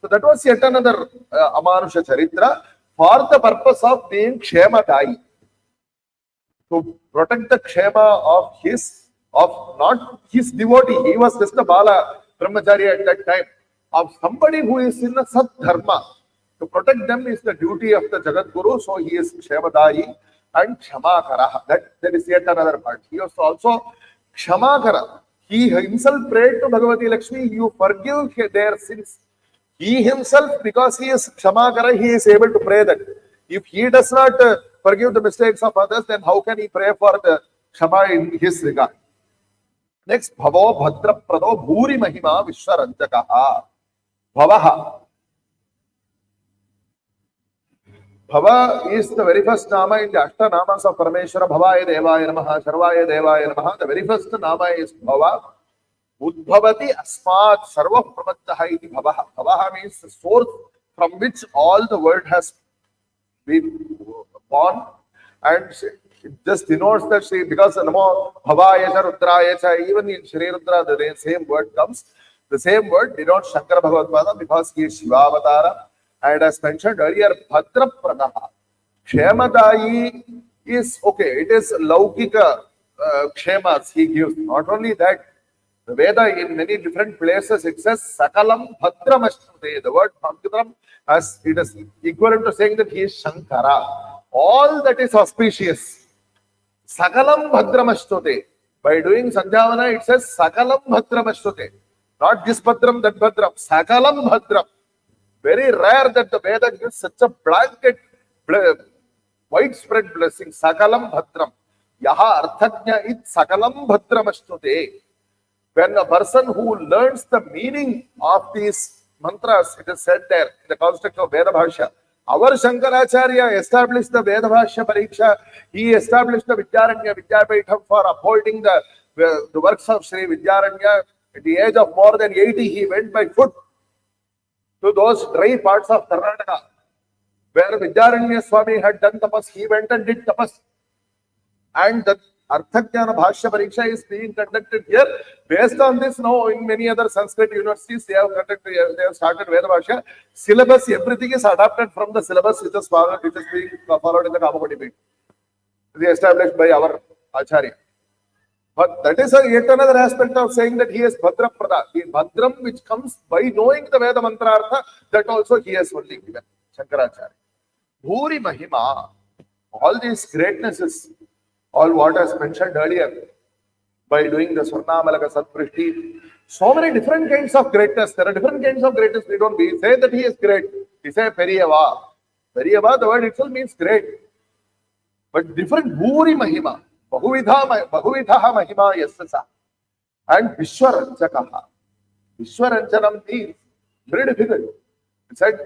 [SPEAKER 1] So that was yet another Amanusha Charitra for the purpose of being Kshemadai. To protect the Kshema of not his devotee. He was just a Bala Brahmachari at that time. Of somebody who is in a Sat Dharma. To protect them is the duty of the Jagat Guru. So he is Kshemadai and Kshamakara. That is yet another part. He was also Kshamakara. He himself prayed to Bhagavati Lakshmi, you forgive their sins. He himself, because he is Kshamakara, he is able to pray that. If he does not forgive the mistakes of others, then how can he pray for the Kshama in his regard? Next, Bhavo Bhadra Prado Bhuri Mahima Vishwaranjakaha. Bhavaha. Bhava is the very first nama in the Ashta Namas of Parameshwara. Bhavaya Devaya Namaha, Sarvaya Devaya Namaha. The very first nama is Bhava. Udbhavati Asmat Sarva Pramattaha iti Bhavaha. Bhavaha means the source from which all the world has been born, and it just denotes that because Namo Bhavaya Rudraya cha, even in Shri Rudra the same word comes. The same word denotes Shankara Bhagavatpāda because he is Shivavatara. And as mentioned earlier, Bhadra Pradaha. Kshemadayi is okay, it is Laukika Kshemas he gives. Not only that, the Veda in many different places it says Sakalam Bhadram Ashtute. The word Bhadram, as it is equivalent to saying that he is Shankara. All that is auspicious. Sakalam Bhadram Ashtute. By doing Sandhyavana, it says Sakalam Bhadram Ashtute. Not this Bhadram, that Bhadram. Sakalam Bhadram. Very rare that the Veda gives such a blanket, widespread blessing. Sakalam Bhadram. Yaha Arthajna it Sakalam Bhadram Ashtute. When a person who learns the meaning of these mantras, it is said there in the construct of Veda Bhashya. Our Shankaracharya established the Veda Bhashya Pariksha. He established the Vidyaranya Vidyapetham for upholding the works of Sri Vidyaranya. At the age of more than 80, he went by foot to those dry parts of Karnataka where Vidyaranya Swami had done tapas. He went and did tapas. And the Arthajnana Bhashya Pariksha is being conducted here. Based on this, now in many other Sanskrit universities, they have started Veda Bhashya. Syllabus, everything is adapted from the syllabus which is being followed in the Kamapati Peeth. It is established by our Acharya. But that is yet another aspect of saying that he is Bhadra Prada. The Bhadram which comes by knowing the Veda Mantra Artha, that also he has only given. Shankaracharya. Bhuri Mahima. All these greatnesses, all what is mentioned earlier, by doing the Swarnamalaka Satprishti, so many different kinds of greatness. There are different kinds of greatness. We say that he is great. We say Periyava. Periyava, the word itself means great. But different Bhuri Mahima. Bahuvidhaha Mahima Yasasa. And Vishwaranjakaha. Vishwaranjanam means very difficult. It's like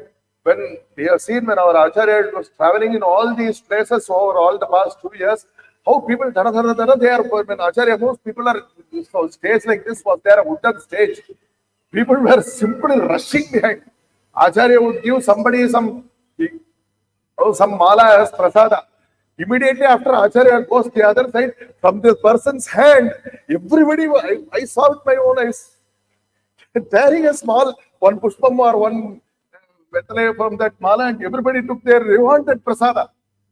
[SPEAKER 1] when we have seen when our Acharya was traveling in all these places over all the past 2 years, how people, they are, when Acharya moves, people are, so stage like this was there, a wooden stage. People were simply rushing behind. Acharya would give somebody some mala as prasada. Immediately after Acharya goes to the other side, from this person's hand, everybody, I saw with my own eyes, tearing a small, one pushpam or one vetale from that mala, and everybody took their, they wanted prasada.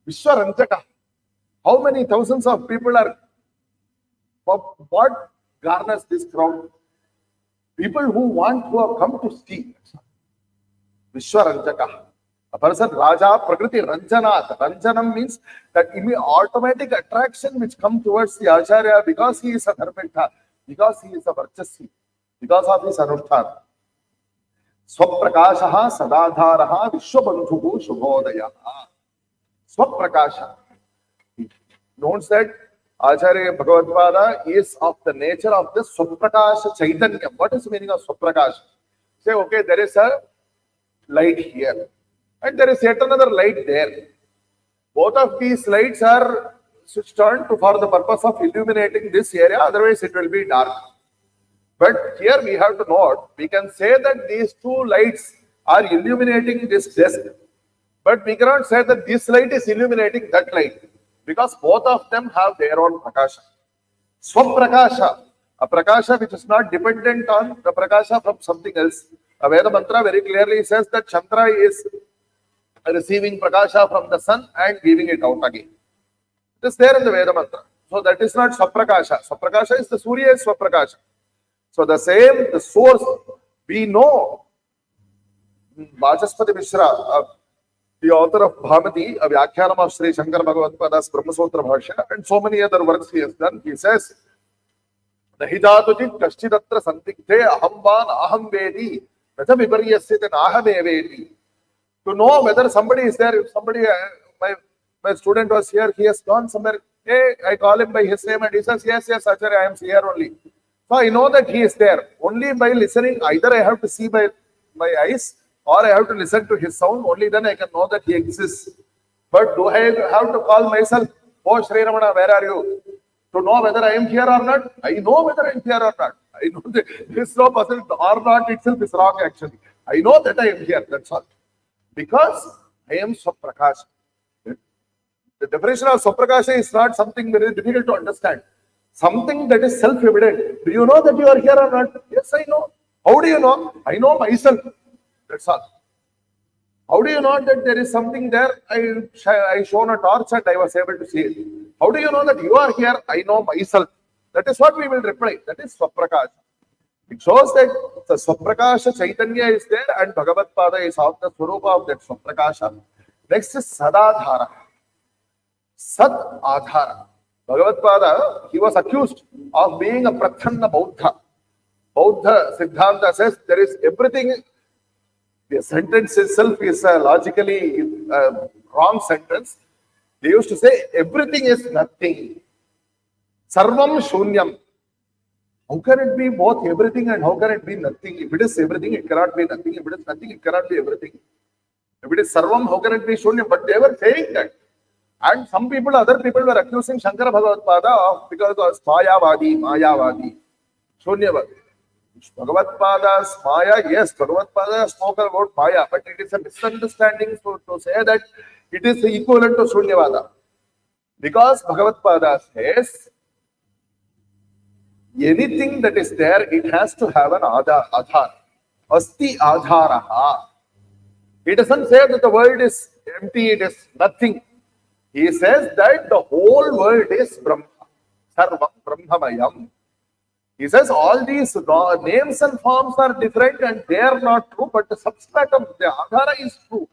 [SPEAKER 1] Vishwaranjaka. How many thousands of people are, what garners this crowd? People who want to have come to see. Vishwaranjaka. A person, Raja, Prakriti, Ranjanat. Ranjanam means that automatic attraction which comes towards the Acharya because he is a Dharmita, because he is a Varchasi, because of his Anushthan. Swaprakashaha Sadadharaha Vishwabandhuhu Shubhodayaha. Swaprakasha. Notes that Acharya Bhagavatpāda is of the nature of the Swaprakasha Chaitanya. What is the meaning of Swaprakasha? Say, okay, there is a light here. And there is yet another light there. Both of these lights are switched on for the purpose of illuminating this area, otherwise it will be dark. But here we have to note, we can say that these two lights are illuminating this desk, but we cannot say that this light is illuminating that light, because both of them have their own prakasha. Swaprakasha, a prakasha which is not dependent on the prakasha from something else. A Veda mantra very clearly says that Chandra is receiving prakasha from the sun and giving it out again. It is there in the Veda mantra. So that is not Swaprakasha. Swaprakasha is the Surya is Swaprakasha. So the same, the source, we know. Vachaspati Mishra, the author of Bhamati, a Vyakhyanam of Shri Shankara Bhagavatpāda's Brahmasutra Bhashya, and so many other works he has done. He says, Nahijatujit Kashchidatra Santikte Ahamvan Aham Vedi Nacha Viparyasyate Nahame Vedi. To know whether somebody is there, if somebody, my student was here, he has gone somewhere, hey, I call him by his name and he says, yes, Acharya, I am here only. So I know that he is there. Only by listening, either I have to see by my eyes or I have to listen to his sound, only then I can know that he exists. But do I have to call myself, oh Shriramana, where are you? To know whether I am here or not? I know whether I am here or not. I know that this no person or not itself is wrong actually. I know that I am here, that's all. Because I am Swaprakasha. The definition of Swaprakasha is not something very difficult to understand. Something that is self-evident. Do you know that you are here or not? Yes, I know. How do you know? I know myself. That's all. How do you know that there is something there? I shone a torch and I was able to see it. How do you know that you are here? I know myself. That is what we will reply. That is Swaprakasha. It shows that the Swaprakasha Chaitanya is there and Bhagavatpāda is of the Swarupa of that Swaprakasha. Next is Sadadhara. Sad Adhara. Bhagavatpāda, he was accused of being a Prathanna Bauddha. Bauddha Siddhanta says there is everything. The sentence itself is a logically wrong sentence. They used to say everything is nothing. Sarvam Shunyam. How can it be both everything and how can it be nothing? If it is everything, it cannot be nothing. If it is nothing, it cannot be everything. If it is Sarvam, how can it be Shunyam? But they were saying that. And some people, other people were accusing Shankara Bhagavatpāda of because it was Mayavadi, Shunyavadi. Bhagavatpāda's Maya, yes, Bhagavatpāda spoke about Maya, but it is a misunderstanding to say that it is equivalent to Shunyavada. Because Bhagavatpāda says, anything that is there, it has to have an adhar. Asti adharaha. He doesn't say that the world is empty, it is nothing. He says that the whole world is Brahma. Sarvam Brahmamayam. He says all these names and forms are different and they are not true, but the substratum, the adhara is true.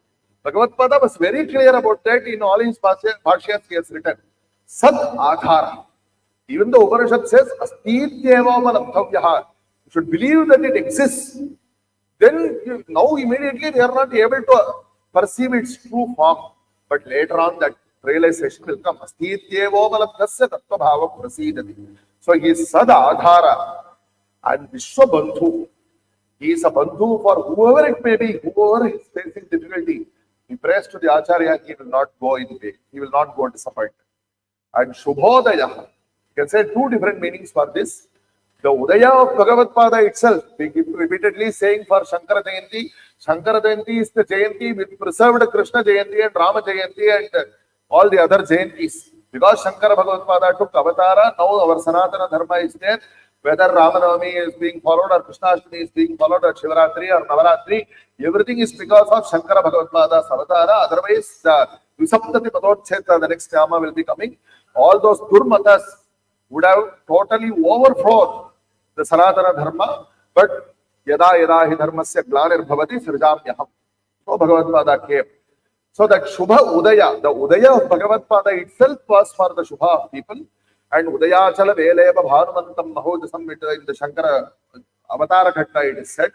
[SPEAKER 1] Bhagavatpāda was very clear about that in all his bhashyas he has written. Sad adhara. Even the Upanishad says, Astityevamalabdhavyaha. You should believe that it exists. Then now immediately they are not able to perceive its true form. But later on that realization will come. Astityevamalabdhasya tattvabhavam prasidati. So he is Sad Adhara and Vishwabandhu. He is a Bandhu for whoever it may be, whoever is facing difficulty. He prays to the Acharya, he will not go in vain. He will not go disappointed. And Shubhodaya. You can say two different meanings for this. The Udaya of Bhagavatpāda itself, we keep repeatedly saying for Shankara Jayanti. Shankara Jayanti is the Jayanti with preserved Krishna Jayanti and Rama Jayanti and all the other Jayantis. Because Shankara Bhagavatpāda took avatara, now our Sanatana Dharma is there. Whether Ramanavami is being followed or Krishnashtami is being followed or Shivaratri or Navaratri, everything is because of Shankara Bhagavatpāda's avatara. Otherwise, the Visaptati Padotcheta, the next Yama will be coming. All those Durmatas would have totally overflowed the Sanatana Dharma, but Yada Yada Hi Dharmasya Glanir Bhavati Srijamyaham. So Bhagavatpāda came. So that Shubha Udaya, the Udaya of Bhagavatpāda itself was for the Shubha of people. And Udayachala Veleva Bhanumantam Mahojasam in the Shankara Avatara Ghatta it is said.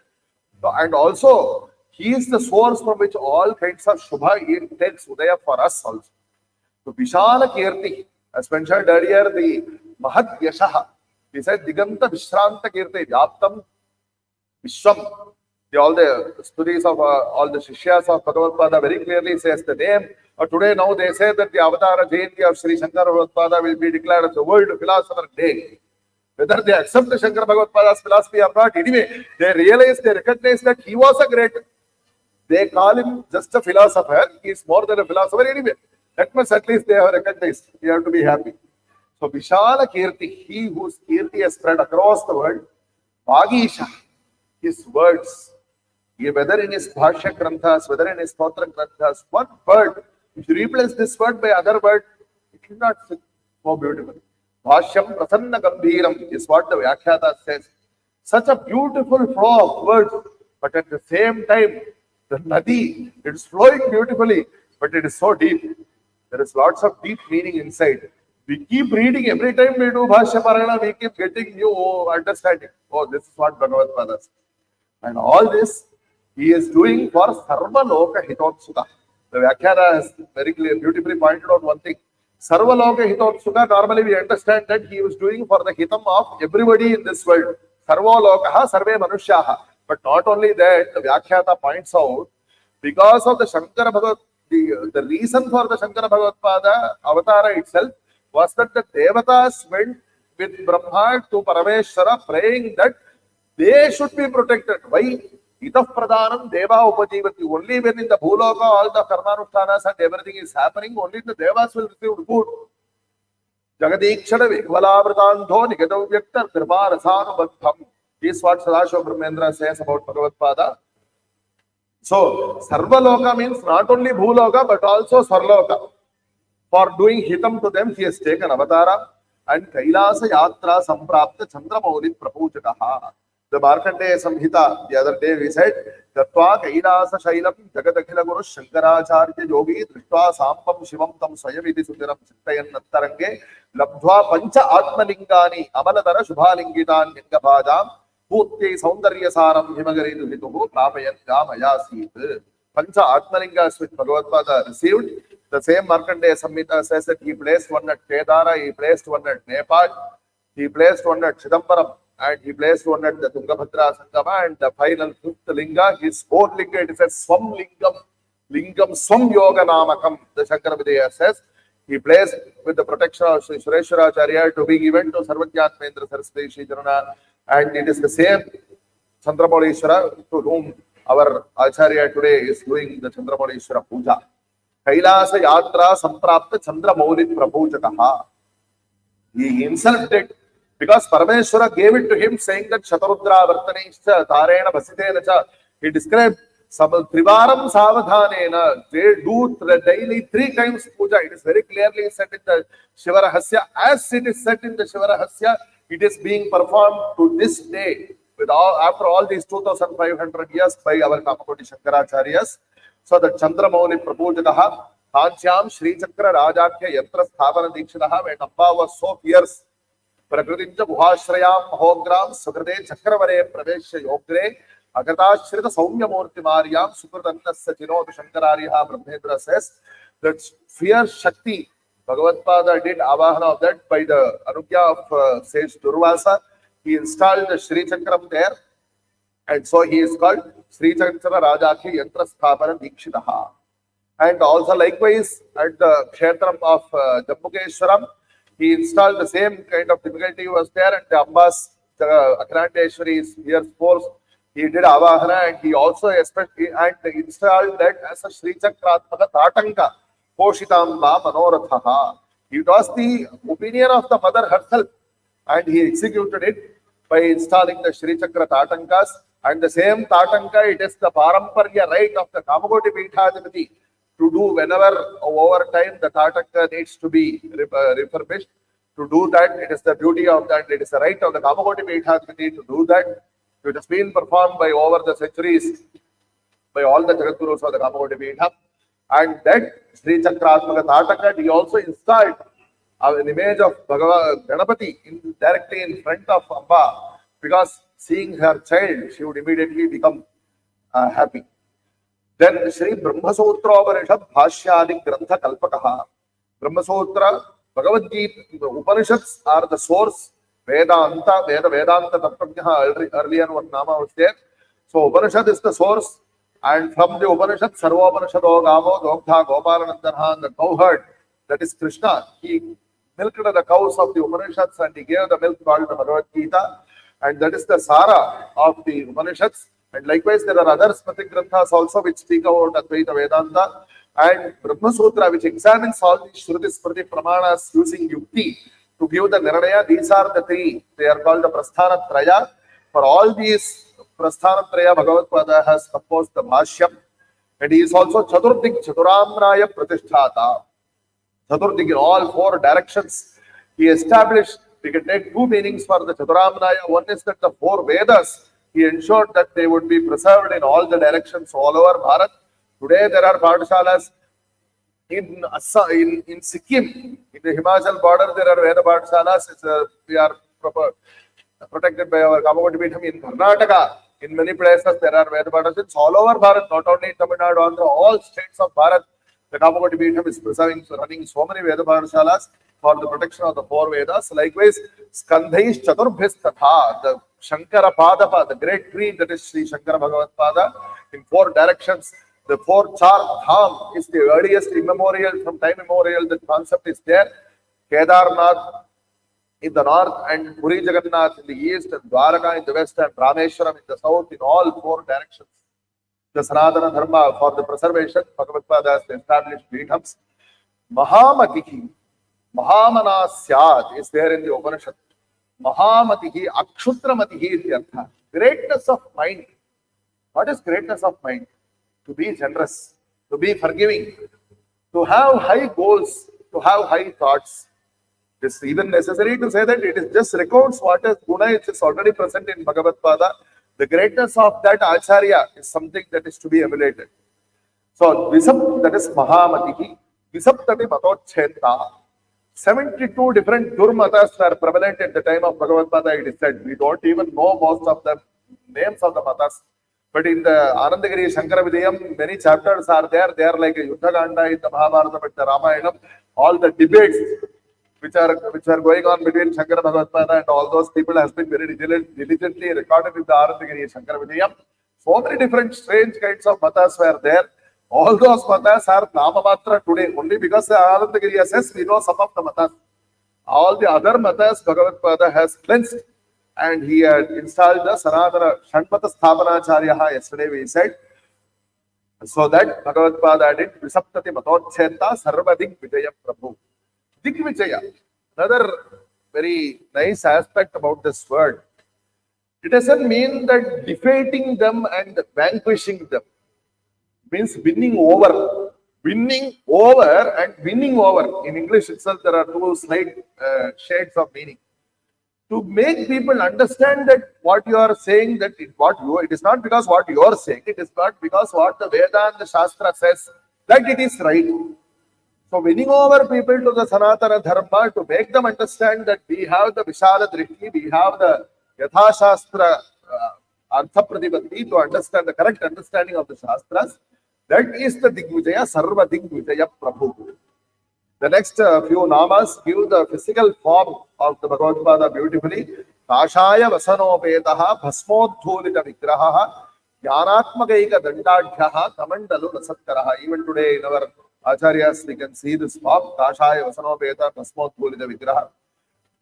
[SPEAKER 1] So, and also, he is the source from which all kinds of Shubha it takes Udaya for us also. So Vishala Kirti, as mentioned earlier, the Mahad Yashaha. He said Diganta Vishranta Kirti Vyaptam Vishwam. All the studies of all the Shishyas of Bhagavatpāda very clearly says the name. Today now they say that the Avatara Jayanti of Shri Shankara Bhagavatpāda will be declared as the World Philosopher Day. Whether they accept the Shankara Bhagavatpāda's philosophy or not, anyway, they realize, they recognize that he was a great. They call him just a philosopher. He is more than a philosopher anyway. That much at least they have recognized. You have to be happy. So Vishala Kirti, he whose Kirti has spread across the world, Bhagisha, his words, whether in his Bhashya Granthas, whether in his Stotra Granthas, one word, if you replace this word by other word, it will not sit so beautiful. Bhashyam Prasanna Gambhiram is what the Vyakhyata says. Such a beautiful flow of words, but at the same time, the Nadi, it is flowing beautifully, but it is so deep. There is lots of deep meaning inside. We keep reading, every time we do Bhashya Parayana, we keep getting new understanding. Oh, this is what Bhagavatpāda says. And all this, he is doing for Sarva Loka Hitotsuka. The Vyakhyata has very clearly, beautifully pointed out one thing. Sarva Loka Hitotsuka, normally we understand that he was doing for the hitam of everybody in this world. Sarva Lokaha, Sarve Manushyaha. But not only that, the Vyakhyata points out, because of the Shankara Bhagavat, the reason for the Shankara Bhagavatpāda avatara itself was that the Devatas went with Brahma to Parameshwara praying that they should be protected. Why? Itah pradhanam deva upajivati. Only when in the bhuloka all the karmanushtanas and everything is happening, only the devas will receive food. Jagadikshana vikvalavritandho nigadavvyakta kirmarasānubaddham. This is what Sadashiva Brahmendra says about Bhagavatpāda. So, Sarvaloka means not only Bhuloka but also Sarloka. For doing hitam to them, he has taken avatara. And Kailasa Yatra Samprapta Chandramaulit Prapujataha. The Markandeya Samhita, the other day we said, Tattva Kailasa Shailam Jagatakila Guru Shankaracharya Yogi Drishtva Sampam Shivam Tam Swayamiti Sundaram Chittayan Nattarange Labdhva Pancha Atmalingani Amalatara Shubhalingitan Lingabhajam Bhutti Saundarya Saram Himagaritu Hituhu Prapayan Gamayasit. Pancha Atmalingas with Bhagavatpāda received. The same Markandeya Samhita says that he placed one at Kedara, he placed one at Nepal, he placed one at Chidambaram, and he placed one at the Tungabhadra Sangama, and the final fifth linga, his fourth linga, it is a Swam Lingam, Lingam Swam Yoga Namakam, the Shankara Vidya says. He placed with the protection of Shri Sureshwaracharya to be given to Sarvajnatmendra Saraswati Shri Jarana, and it is the same Chandramaulishwara to whom our Acharya today is doing the Chandramaulishwara Puja. Kailasa Yatra Samprapta Chandramaulit Prabhujataha. He himself did, because Parameshwara gave it to him, saying that Shatarudra Vartanescha Tarena Basitenacha. He described Trivaram Savadhanena. They do daily 3 times puja. It is very clearly said in the Shivarahasya. As it is said in the Shivarahasya, it is being performed to this day, with after all these 2500 years by our Kamakoti Shankaracharyas. So the Chandramauli Prabhujataha, Kancham Shri Shankara Rajakya Yantra Sthavana Dikshataha, when Amba was so fierce, Prakritinja Guhashrayam Mahogram, Sukrade Chakravare Pravesha Yogre, Agatashhrita Saumya Murti Mariam, Sukratanta Sachino, Shankarariha Brahmendra says that fierce Shakti, Bhagavatpāda did avahana of that by the Anugya of sage Durvasa. He installed the Shri Chakram there, and so he is called Shri Shankara Rajakya Yantra Sthapana Dikshitaha. And also likewise at the Kshetram of Jambukeshwaram, he installed the same kind of difficulty was there, and the Ambas Akranteshwari's fierce force, he did avahana, and he also especially installed that as a Shri Chakratmaka Tatanka Poshitamba Manorathaha. It was the opinion of the mother herself, and he executed it by installing the Shri Chakra Tatankas. And the same Tatanka, it is the Paramparya right of the Kamakoti Peethadipati to do whenever over time the Tatanka needs to be refurbished. To do that, it is the duty of that, it is the right of the Kamakoti Peethadipati to do that. It has been performed by over the centuries by all the Jagadgurus of the Kamakoti Peetham. And that Sri Chakratmaka Tatanka, he also installed an image of Bhagavan Ganapati directly in front of Amba, because seeing her child, she would immediately become happy. Then Shri Brahmasutra Upanishad Bhashyadi Grantha Kalpakaha. Brahmasutra, Bhagavad Gita, Upanishads are the source. Vedanta, Vedanta Tattvaඥā, earlier one Nama was there. So Upanishad is the source, and from the Upanishad, Sarvopanishado Gavo, Dogdha, Gopalanandana, the cowherd, that is Krishna. He milked the cows of the Upanishads and he gave the milk called the Bhagavad Gita. And that is the Sara of the Upanishads. And likewise, there are other Smriti Granthas also which speak about Advaita Vedanta. And Brahma Sutra, which examines all these Shruti Smriti Pramanas using Yukti to give the Nirnaya. These are the 3. They are called the Prasthana Traya. For all these Prasthana Traya, Bhagavatpāda has composed the Bhashyam. And he is also Chaturdik Chaturamraya Pratisthata. Chaturdik in all 4 directions. He established. We can take 2 meanings for the Chaturamraya. One is that the 4 Vedas, he ensured that they would be preserved in all the directions all over Bharat. Today there are Pathshalas in Sikkim, in the Himachal border, there are Veda Pathshalas. We are protected by our Kamakoti Peetham. In Karnataka, in many places there are Veda Pathshalas. All over Bharat, not only in Tamil Nadu, Andhra, all states of Bharat, the Kamakoti Peetham is preserving, running so many Veda Pathshalas for the protection of the 4 Vedas. Likewise, Skandhais Chaturbhis Tatha, the Shankara Padapa, the great tree that is Shri Shankara Bhagavatpāda, in 4 directions. The four Char Dham is the earliest immemorial, from time immemorial, the concept is there. Kedarnath in the north and Puri Jagannath in the east and Dwaraka in the west and Rameshwaram in the south, in all four directions. The Sanatana Dharma for the preservation, Bhagavatpāda has established Peethams. Mahamatihi, Mahamana Syad is there in the Upanishad. Mahamatihi, Akshutramatihi is the Artha. Greatness of mind. What is greatness of mind? To be generous, to be forgiving, to have high goals, to have high thoughts. It is even necessary to say that it is just recounts what is guna, which is already present in Bhagavatpāda. The greatness of that Acharya is something that is to be emulated. So, Visap, that is Mahamatihi, Visaptati Matoccheta. 72 different Durmatas are prevalent at the time of Bhagavatpāda, it is said. We don't even know most of the names of the Matas. But in the Anandagiri Shankara Vidayam, many chapters are there. They are like a Yuddha Ganda in the Mahabharata, but the Ramayana, all the debates which are going on between Shankara Bhagavatpāda and all those people has been very diligently recorded in the Anandagiri Shankara Vidayam. So many different strange kinds of matas were there. All those matas are Namamatra today, only because the Anandagiri says we know some of the matas. All the other matas Bhagavatpāda has cleansed. And he had installed the Sanatana Shanmata Sthapanacharya yesterday we said. So that Bhagavatpāda did Visaptati Matoccheta Sarva Digvijaya Prabhu. Digvijaya, another very nice aspect about this word. It doesn't mean that defeating them and vanquishing them. It means winning over. Winning over and winning over. In English itself, there are two slight shades of meaning. To make people understand that what you are saying, that it is not because what you are saying, it is not because what the Veda and the Shastra says, that it is right. So winning over people to the Sanatana Dharma, to make them understand that we have the Vishala Drishti, we have the Yatha Shastra Artha Pratipatti, to understand the correct understanding of the Shastras, that is the Digvijaya, Sarva Digvijaya Prabhu. The next few namas give the physical form of the Bhagavatpāda beautifully. Kashaya Vasanopetaha Bhasmodhulita Vigraha Jnanatmakaika Dandadhyaha Kamandalu Rasatkaraha. Even today in our Acharyas we can see this form. Kashaya Vasanopeta Bhasmodhulita Vigraha.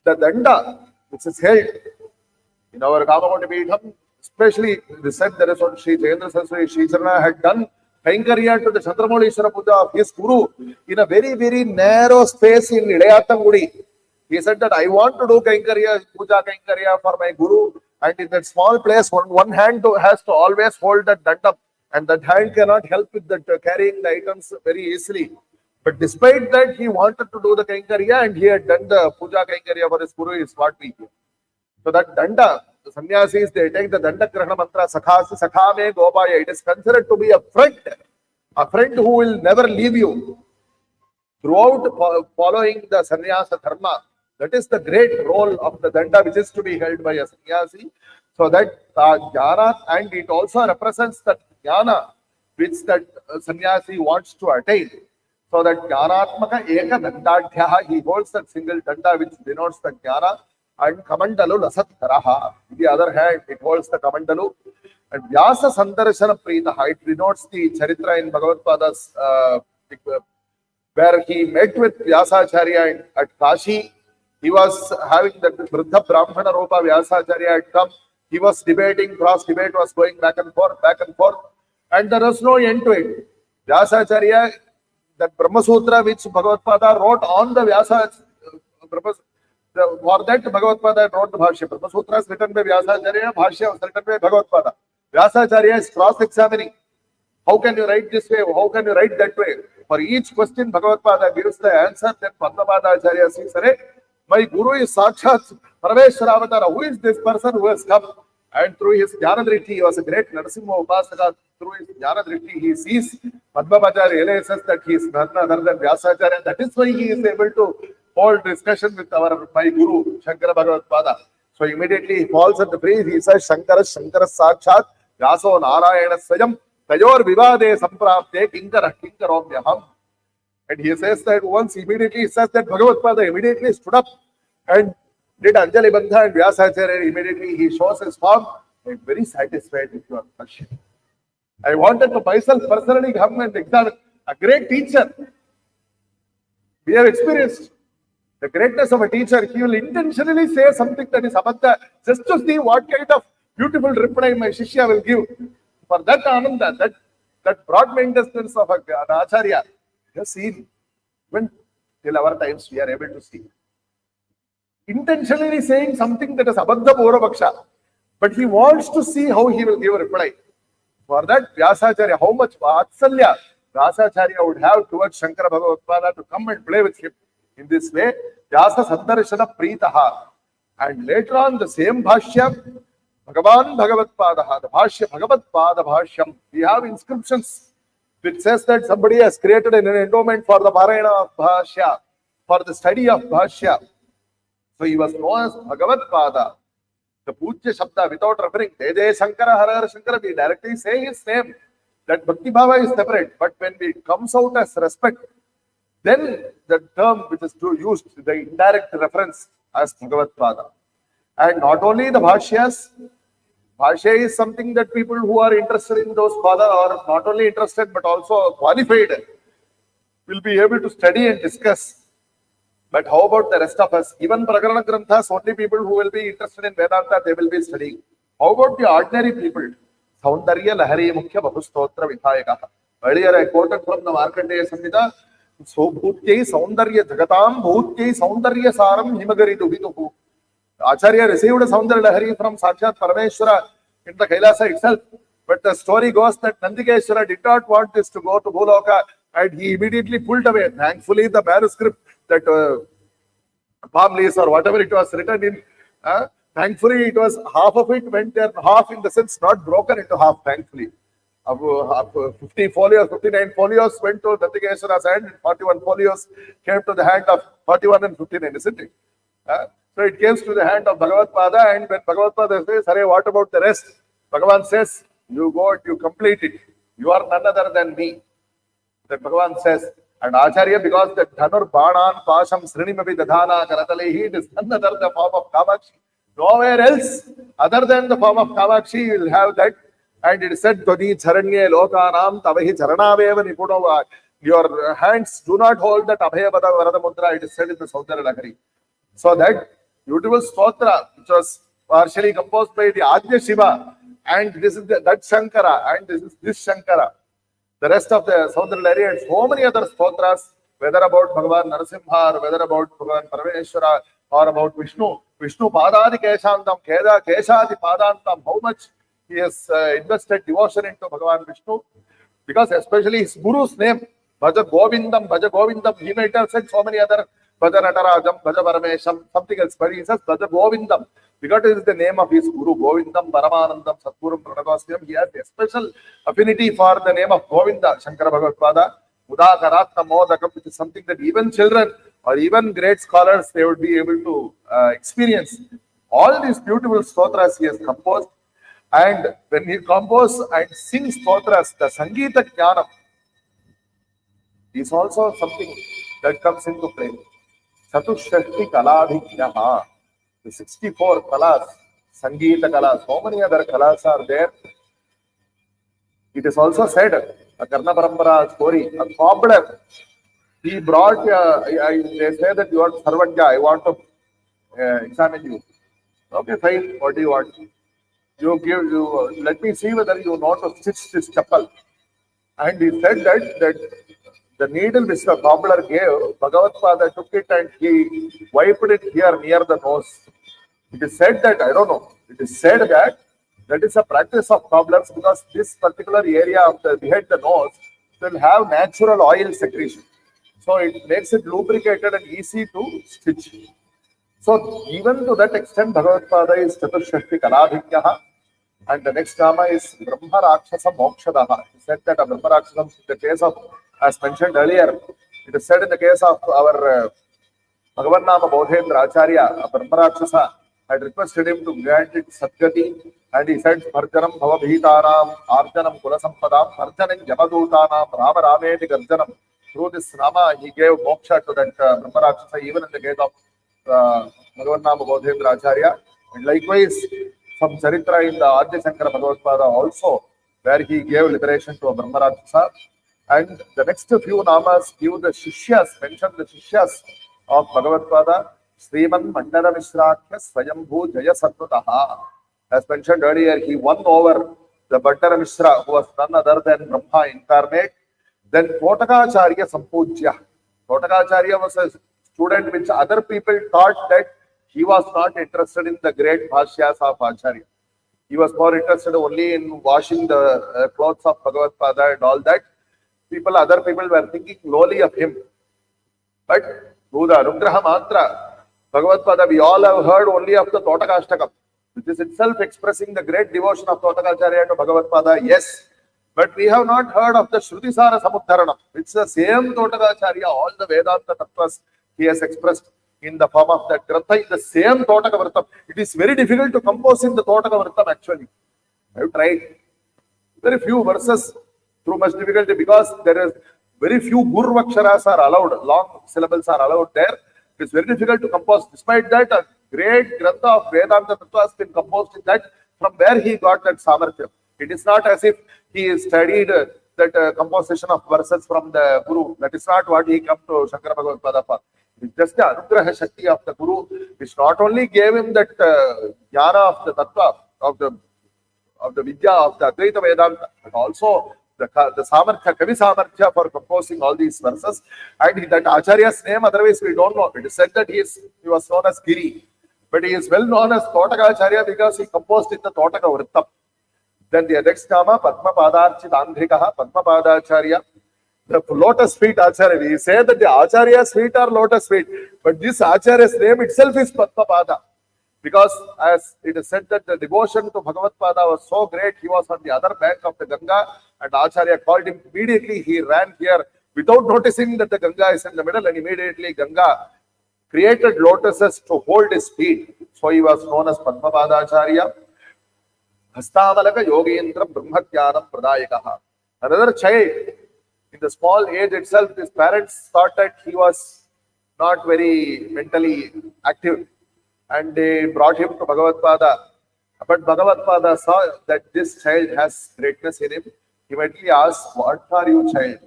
[SPEAKER 1] The Danda which is held in our Kamamoti Peetham, especially they said there is what Shri Jayendra Saraswati Shri Shankara had done Kainkariya to the Chandramauళீśvara Puja of his Guru in a very, very narrow space in Idayatangudi. He said that I want to do Kainkariya, Puja Kainkariya for my Guru, and in that small place, one hand has to always hold that dandam, and that hand cannot help with that carrying the items very easily. But despite that, he wanted to do the Kainkariya and he had done the Puja Kainkariya for his Guru, is what we hear. So that danda, the sannyasis, they take the danda grahana mantra, sakhasi sakhame gopaya. It is considered to be a friend who will never leave you throughout following the sannyasa dharma. That is the great role of the danda, which is to be held by a sannyasi. So that jnana, and it also represents that jnana which that sannyasi wants to attain. So that jnanatmaka eka dandadhyaha, he holds that single danda which denotes the jnana. And Kamandalu Rasatkaraha. On the other hand, it holds the Kamandalu. And Vyasa Sandarshana Preetaha, it denotes the Charitra in Bhagavatpāda's where he met with Vyasacharya at Kashi. He was having the Vriddha Brahmana Rupa Vyasacharya had come. He was debating, cross debate was going back and forth, and there was no end to it. Vyasacharya, that Brahmasutra which Bhagavatpāda wrote on the Vyasa, for that Bhagavatpāda wrote the Bhashya. Brahmasutra is written by Vyasacharya, Bhashya was written by Bhagavatpāda. Vyasacharya is cross-examining. How can you write this way? How can you write that way? For each question, Bhagavatpāda gives the answer. Then Padmapada Acharya says, my Guru is Sakshat Parameshwara Avatara. Who is this person who has come? And through his Jnanadrishti, he was a great Narasimha Upasaka. Through his Jnanadrishti, he sees Padmapada realizes that he is none other than Vyasacharya. That is why he is able to hold discussion with my Guru, Shankara Bhagavatpāda. So immediately he falls at the praise. He says, Shankara Sakshat Vyaso Narayana Swayam Tayor Vivade Samprapte Kinkara Kinkaromyaham. And he says that once immediately he says that Bhagavatpāda immediately stood up and did Anjali Bandha and Vyasacharya. Immediately he shows his form. I'm very satisfied with your question. I wanted to myself personally come and examine. A great teacher, we have experienced the greatness of a teacher. He will intentionally say something that is abadda just to see what kind of beautiful reply my shishya will give. For that ananda, that broad-mindedness of an acharya, you have seen. When till our times we are able to see. Intentionally saying something that is abadda purapaksha, but he wants to see how he will give a reply. For that, Vyasacharya, how much vatsalya Vyasacharya would have towards Shankara Bhagavatpāda to come and play with him. In this way, Vyasa Sandarshana Preetaha. And later on, the same Bhashya, Bhagavan Bhagavatpāda, the Bhashya, Bhagavatpāda Bhashyam, we have inscriptions which says that somebody has created an endowment for the Parayana of Bhashya, for the study of Bhashya. So he was known as Bhagavatpāda. The Pujya Shabda, without referring, Jai Shankara, Har Har Shankara, we directly say his name. That Bhakti Bhava is separate, but when it comes out as respect, then the term which is used, the indirect reference as Bhagavatpāda. And not only the Bhashyas, Bhashya is something that people who are interested in those father are not only interested but also qualified will be able to study and discuss. But how about the rest of us? Even Prakarana Granthas, only people who will be interested in Vedanta, they will be studying. How about the ordinary people? Saundarya Lahari Mukhya Bahustotra Vithayaka. Earlier I quoted from the Markandeya Samhita, So Bhutyai Saundarya Jagatam Bhutyai Saundarya Saram Himagari Dubituhu. Acharya received a Saundarya Lahari from Sakshat Parameshwara in the Kailasa itself. But the story goes that Nandikeshwara did not want this to go to Bhuloka and he immediately pulled away. Thankfully, the manuscript that palm leaves or whatever it was written in, thankfully it was half of it went there, half in the sense not broken into half, thankfully. 50 folios, 59 folios went to Nandikeshwara's hand, 41 folios came to the hand of 41 and 59, isn't it? So it came to the hand of Bhagavatpāda, and when Bhagavatpāda says, "Hare, what about the rest?" Bhagavan says, "You go and you complete it. You are none other than me." Then Bhagavan says, and Acharya, because the Dhanur Banan Pasham Srinimavi Dadhana Karatalehi, it is none other the form of Kamakshi. Nowhere else other than the form of Kamakshi you will have that. And it is said, Tvadi Charanye Lokanam Tavahi Charanaveva Nipudova. Your hands do not hold that Abhaya Varada Mudra, it is said in the Saudara Lahari. So that beautiful stotra, which was partially composed by the Adya Shiva, and this is that Shankara, and this is this Shankara. The rest of the Saudara Lahari and so many other stotras, whether about Bhagavan Narasimha, or whether about Bhagavan Parameshwara, or about Vishnu, Vishnu Padadi Keshantam, Keshadi Padantam, how much he has invested devotion into Bhagavan Vishnu, because especially his Guru's name, Bhaja Govindam, he might have said so many other Bhaja Natarajam, Bhaja Paramesham, something else, but he says Bhaja Govindam, because it is the name of his Guru, Govindam, Paramanandam, Satgurum, Pranagosmyam. He has a special affinity for the name of Govinda, Shankara Bhagavatpāda, Udakaratna Modakam, which is something that even children or even great scholars, they would be able to experience. All these beautiful stotras he has composed, and when he composes and sings stotras, the Sangeeta Jnanam is also something that comes into play. Chatushshashti Kaladhikyaha. The 64 kalas, Sangeeta kalas, so many other kalas are there. It is also said, a Karna Parampara story, a cobbler, he brought, they say that you are Sarvajya, I want to examine you. Okay, fine, what do you want? Let me see whether you know to stitch this chappal. And he said that the needle which the cobbler gave, Bhagavatpāda took it and he wiped it here near the nose. It is said that, I don't know, it is said that is a practice of cobblers because this particular area of behind the nose will have natural oil secretion. So it makes it lubricated and easy to stitch. So even to that extent, Bhagavatpāda is Chatushshashti Kaladhikyaha. And the next drama is Brahma Rakshasa Mokshadaha. It is said that a Brahma Rakshasa, in the case of, as mentioned earlier, it is said in the case of our Bhagavan Nama Bodhendra Acharya, a Brahma Rakshasa, had requested him to grant it Satgati, and he said, Bharjanam Bhavabhitanam, Arjanam Kulasampadam, Bharjanam Yamadutanam, Rama Rameti Garjanam. Through this Rama, he gave moksha to that Brahma Rakshasa, even in the case of Bhagavan Nama Bodhendra Acharya. And likewise, some charitra in the Adya Shankara Bhagavatpāda also, where he gave liberation to a Brahmarakshasa. And the next few namas give the Shishyas, mention the Shishyas of Bhagavatpāda. Shriman Mandana Mishrakhya Swayambhu Jaya Satvataha. As mentioned earlier, he won over the Bhattara Mishra, who was none other than Brahma incarnate. Then Kotakacharya Sampujya. Kotakacharya was a student which other people thought that he was not interested in the great bhashyas of Acharya. He was more interested only in washing the clothes of Bhagavatpāda and all that. Other people were thinking lowly of him. But through the Anugraha Mantra, Bhagavatpāda, we all have heard only of the Totakashtakam, which is itself expressing the great devotion of Totakacharya to Bhagavatpāda, yes. But we have not heard of the Shrutisara Samudharanam. It's the same Totakacharya, all the Vedanta Tattvas he has expressed in the form of that Grantha, the same Totaka. It is very difficult to compose in the Totaka actually. I have tried. Very few verses through much difficulty because there is very few Gurvaksharas are allowed, long syllables are allowed there. It is very difficult to compose. Despite that, a great Grantha of Vedanta Tattva has been composed in that, from where he got that Samarthya. It is not as if he studied that composition of verses from the Guru. That is not what he come to Shankara Bhagavatpāda for. It is just the Anugraha Shakti of the Guru, which not only gave him that jnana of the Tattva, of the Vidya, of the Advaita Vedanta, but also the Samarthya, Kavi Samarthya for composing all these verses. And that Acharya's name, otherwise we don't know. It is said that he was known as Giri, but he is well known as Totakacharya because he composed in the Totaka Vrittam. Then the next nama, Padma Padarchit Andhrikaha, Padma Padacharya, the lotus feet Acharya. We say that the Acharya's feet are lotus feet, but this Acharya's name itself is Padma Pada. Because as it is said that the devotion to Bhagavatpāda was so great, he was on the other bank of the Ganga and Acharya called him. Immediately he ran here without noticing that the Ganga is in the middle, and immediately Ganga created lotuses to hold his feet. So he was known as Padmapada Acharya. Hastamalaka Yogendra Brahmajnanam Pradayakaha. Another child, in the small age itself, his parents thought that he was not very mentally active, and they brought him to Bhagavatpāda. But Bhagavatpāda saw that this child has greatness in him. He immediately asked, "What are you, child?"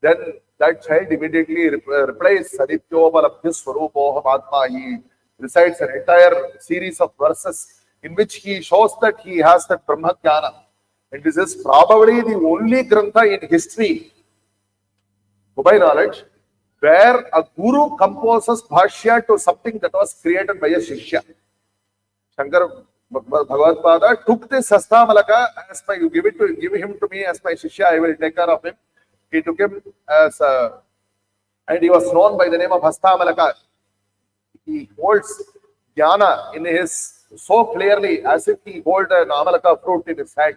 [SPEAKER 1] Then that child immediately replies, "Sadipyobalabhya Swarupoham Atma." He recites an entire series of verses in which he shows that he has that Brahmajnana. And this is probably the only Grantha in history, to my knowledge, where a guru composes bhashya to something that was created by a shishya. Shankara Bhagavatpāda took this Hastamalaka as my, you give him to me as my shishya, I will take care of him. He took him as and he was known by the name of Hastamalaka. He holds jnana in his so clearly as if he holds an amalaka fruit in his hand.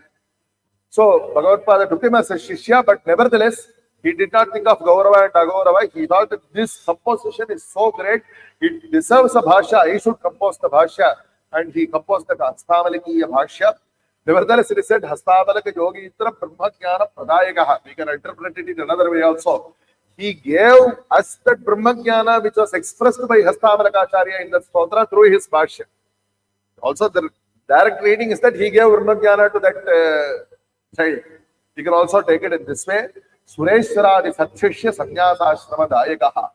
[SPEAKER 1] So Bhagavatpāda took him as a shishya, but nevertheless, he did not think of Gaurava and Agaurava. He thought that this composition is so great, it deserves a bhashya. He should compose the bhashya. And he composed the Hastamalakiya bhashya. Nevertheless, it is said, Hastamalaka Yogitra Brahmajnana Pradayakaha. We can interpret it in another way also. He gave us that Brahmajnana which was expressed by Hastamalakacharya in the stotra through his bhashya. Also, the direct reading is that he gave Brahmajnana to that child. You can also take it in this way. Sureshwaradi Satshishya Sannyasa Ashrama Dayakaha.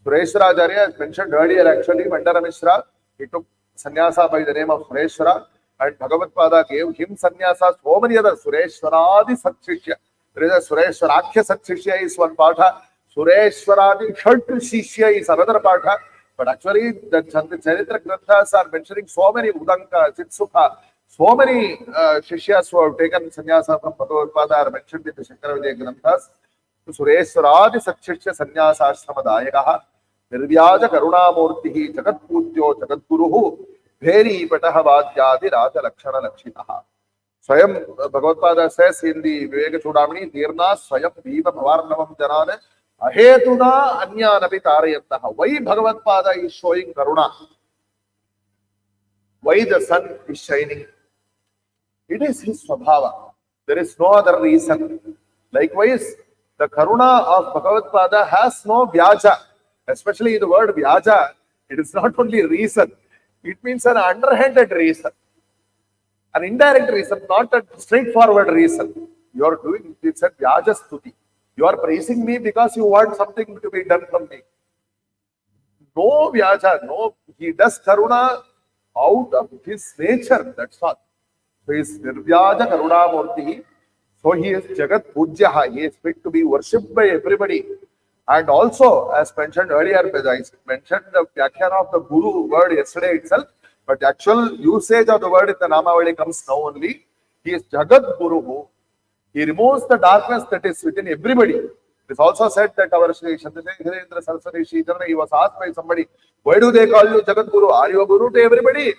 [SPEAKER 1] Sureshwaracharya, as mentioned earlier, actually, Mandara Mishra, he took sannyasa by the name of Sureshwara, and Bhagavatpāda gave him sannyasa. So many other Sureshwaradi Satshishya. There is a Sureshwarakhya Satshishya is one partha. Sureshwaradi Shant Shishya is another partha. But actually, the Charitra Granthas are mentioning so many Udanka, Chitsukha, so many Shishyas who have taken sannyasa from Bhagavatpāda are mentioned in the Shankara Vidya Granthas. Sureshwaradi Satshishya Sannyasa Ashrama Dayakaha, Nirvyaja Karunamurtihi, Jagat Pujyo, Jagat Guruhu, Bheri Pataha Vādyādi Raja Lakshana Lakshitaha. Swayam Bhagavatpāda says in the Viveka Chudamani, Dirna Swayam Bhima Bhavarnavam Janane, Ahetuna Anyanapi Tarayantaha. Why Bhagavatpāda is showing Karuna? Why the sun is shining? It is his Swabhava. There is no other reason. Likewise, the Karuna of Bhagavatpāda has no Vyaja. Especially the word Vyaja, it is not only reason. It means an underhanded reason. an indirect reason, not a straightforward reason. You are doing, it's a vyaja stuti. You are praising me because you want something to be done from me. No vyaja, no, he does karuna out of his nature, that's all. So he is nirvyaja karuna murti. So he is Jagat Pujyaha, he is fit to be worshipped by everybody. And also, as mentioned earlier, I mentioned the Vyakhyan of the Guru word yesterday itself, but the actual usage of the word in the Namavali comes now only. He is Jagat Guru. He removes the darkness that is within everybody. It is also said that our Shri Shankara Saraswati he was asked by somebody, why do they call you Jagat Guru? Are you a Guru to everybody?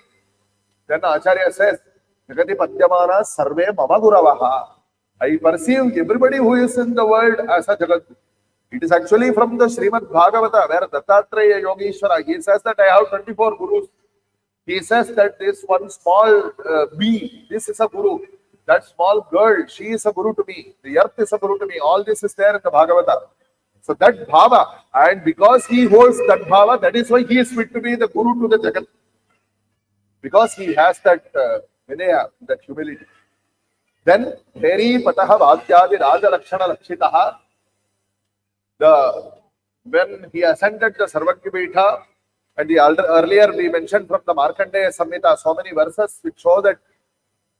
[SPEAKER 1] Then Acharya says, Jagati Padyamana Sarve Mama Guravaha. I perceive everybody who is in the world as a Jagat Guru. It is actually from the Srimad Bhagavata, where Dattatreya Yogeshwara, he says that I have 24 Gurus. He says that this one small bee, this is a Guru. That small girl, she is a Guru to me. The earth is a Guru to me. All this is there in the Bhagavata. So that Bhava, and because he holds that Bhava, that is why he is fit to be the Guru to the Jagat. Because he has that Vinaya, that humility. Then, Heri Pataha Vadyadi Raja Lakshana Lakshitaha. When he ascended the Sarvagya Peetha, and earlier we mentioned from the Markandeya Samhita, so many verses which show that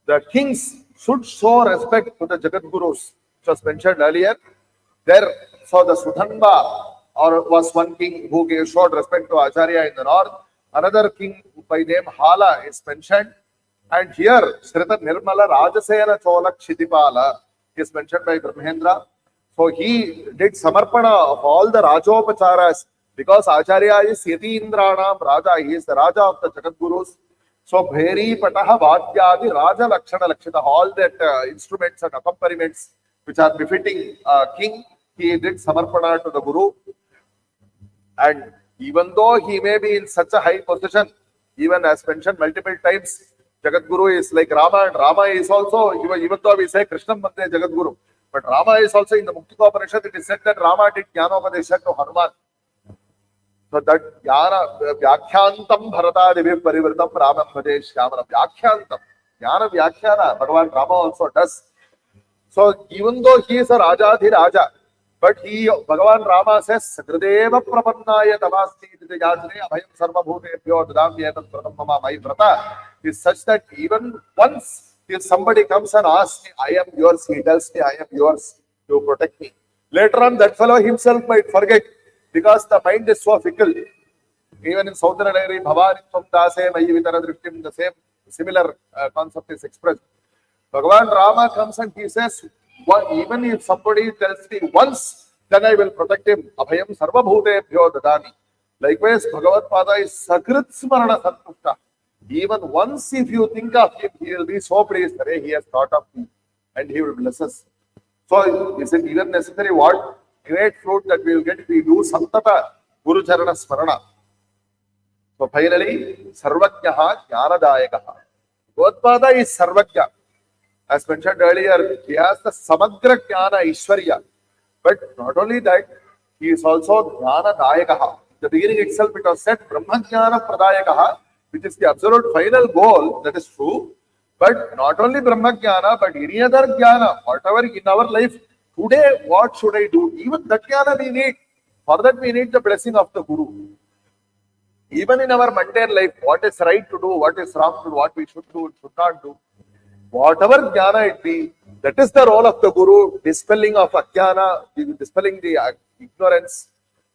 [SPEAKER 1] the kings should show respect to the Jagat Gurus, which was mentioned earlier. There, so the Sudhanva was one king who showed respect to Acharya in the north. Another king by name Hala is mentioned. And here, Srita Nirmala Rajasena Chola Kshitipala is mentioned by Brahmendra. So he did samarpana of all the Rajopacharas because Acharya is Yati Indranam Raja, he is the Raja of the Jagat Gurus. So Bheri Pataha Vadyadi Raja Lakshana Lakshita, all that instruments and accompaniments which are befitting king, he did samarpana to the Guru. And even though he may be in such a high position, even as mentioned multiple times, Jagat Guru is like Rama, and Rama is also, even though we say Krishna Mande Jagat Guru, but Rama is also in the Muktika Upanishad, it is said that Rama did Jnanopadesha to Hanuman. So that Jnana Vyakhyantam Bharata Divi Parivritam Ramam Bhadesh Shyamana Vyakhyantam. Jnana Vyakhyana, Bhagavan Rama also does. So even though he is a Rajadhi Raja, but Bhagavan Rama says, Sagradeva Prapannaya Tamasti Yajne Abhayam Sarva Bhutebhyo Dadamyetam Pratam Mama Mai Vrata is such that even once if somebody comes and asks me, I am yours, he tells me, I am yours, to protect me. Later on, that fellow himself might forget because the mind is so fickle. Even in Southern Nagari, Bhavani Dase, Mayi Vitara Driftim, the same similar concept is expressed. Bhagavan Rama comes and he says, even if somebody tells me once, then I will protect him. Abhayam Sarva Bhutebhyo Dadami. Likewise, Bhagavatpāda is Sakrit Smarana Santushta. Even once, if you think of him, he will be so pleased that he has thought of me and he will bless us. So, is it even necessary? What great fruit that we will get if we do Santata Guru Charana Smarana? So, finally, Sarvajnaha Jnanadayakaha. Bhagavatpāda is Sarvajna. As mentioned earlier, he has the Samagra Jnana Ishwarya. But not only that, he is also Jnanadayakaha. The beginning itself, it was said Brahma Jnana Pradayakaha, which is the absolute final goal, that is true. But not only Brahma Jnana, but any other Jnana, whatever in our life, today what should I do? Even that Jnana we need. For that we need the blessing of the Guru. Even in our mundane life, what is right to do, what is wrong to do, what we should do, should not do. Whatever Jnana it be, that is the role of the Guru, dispelling of Ajnana, dispelling the ignorance.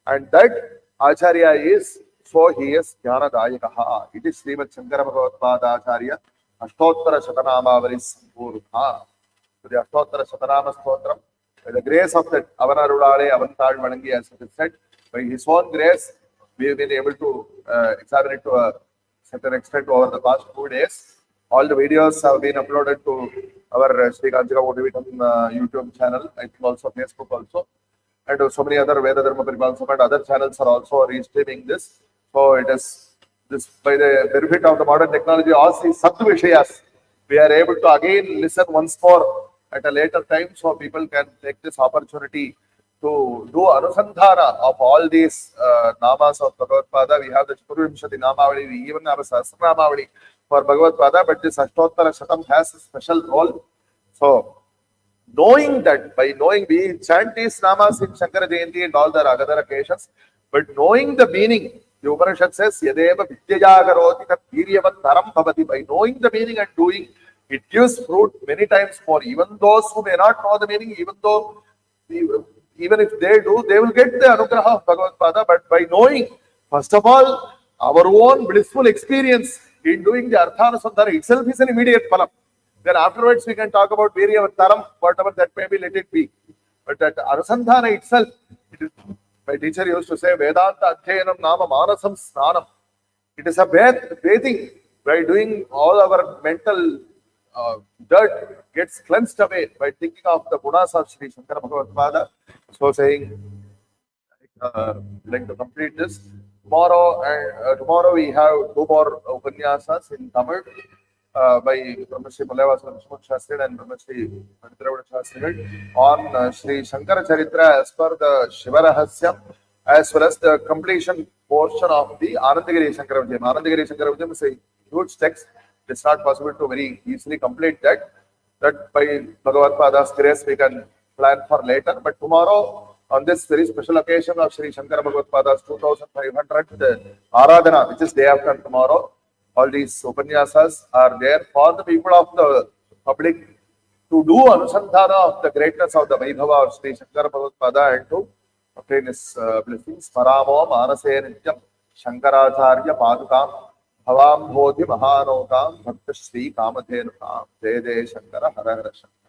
[SPEAKER 1] And that Acharya is, so he is Jnanadayakaha. It is Shri Shankara Bhagavatpāda Acharya Ashtottara Shatanamavali Sampurna. So the Ashtottara Shatanama Stotram, by the grace of that Avanarudale Avantal Vanangi, as it is said, by his own grace, we have been able to examine it to a certain extent over the past 2 days. All the videos have been uploaded to our Shri Shankara Bhagavatpāda YouTube channel, I think also Facebook also. And so many other Veda Dharma Paripalsam and other channels are also restreaming this. So it is this, by the benefit of the modern technology, all these Sat Vishayas, we are able to again listen once more at a later time, so people can take this opportunity to do anusandhana of all these namas of Bhagavatpāda. We have the Chaturvimshati Namavali, we even have a Sahasranamavali for Bhagavatpāda, but this Ashtottara Shatam has a special role. So, knowing that, by knowing, we chant these namas in Shankara Jayanti and all the other occasions, but knowing the meaning, the Upanishad says, Yadeva Vidyaya Karoti Tat Viryavat Taram Bhavati. By knowing the meaning and doing, it gives fruit many times more. Even those who may not know the meaning, even if they do, they will get the anugraha of Bhagavatpāda. But by knowing, first of all, our own blissful experience in doing the Arthanusandhana itself is an immediate phalam. Then afterwards we can talk about Viryavat whatever that may be, let it be. But that Anusandhana itself, my teacher used to say, Vedanta Adhyanam Nama Manasam Snanam. It is a bathing. By doing all our mental dirt gets cleansed away by thinking of the gunas of Shri Shankara Bhagavatpāda. So saying, like to complete this, tomorrow we have 2 more Upanyasas in Tamil by Brahmashri Shastri and Brahmashri Shastri on Shri Shankara Charitra as per the Shivarahasya, as well as the completion portion of the Anandagiri Shankara Vijayam. Anandagiri Shankara Vijayam is a huge text. It's not possible to very easily complete that. That by Bhagavatpāda's grace we can plan for later. But tomorrow, on this very special occasion of Shri Shankara Bhagavatpāda's 2500th Aradhana, which is day after tomorrow, all these Upanyasas are there for the people of the public to do Anusandhana of the greatness of the Vaibhava of Shri Shankara Bhagavatpāda and to obtain his blessings. Paramo Manase Nityam Shankaracharya Padukam Bhavam Bodhi Mahanokam Bhakta Shri Kamadhenukam Jai Jai Shankara Hara Hara Shankara.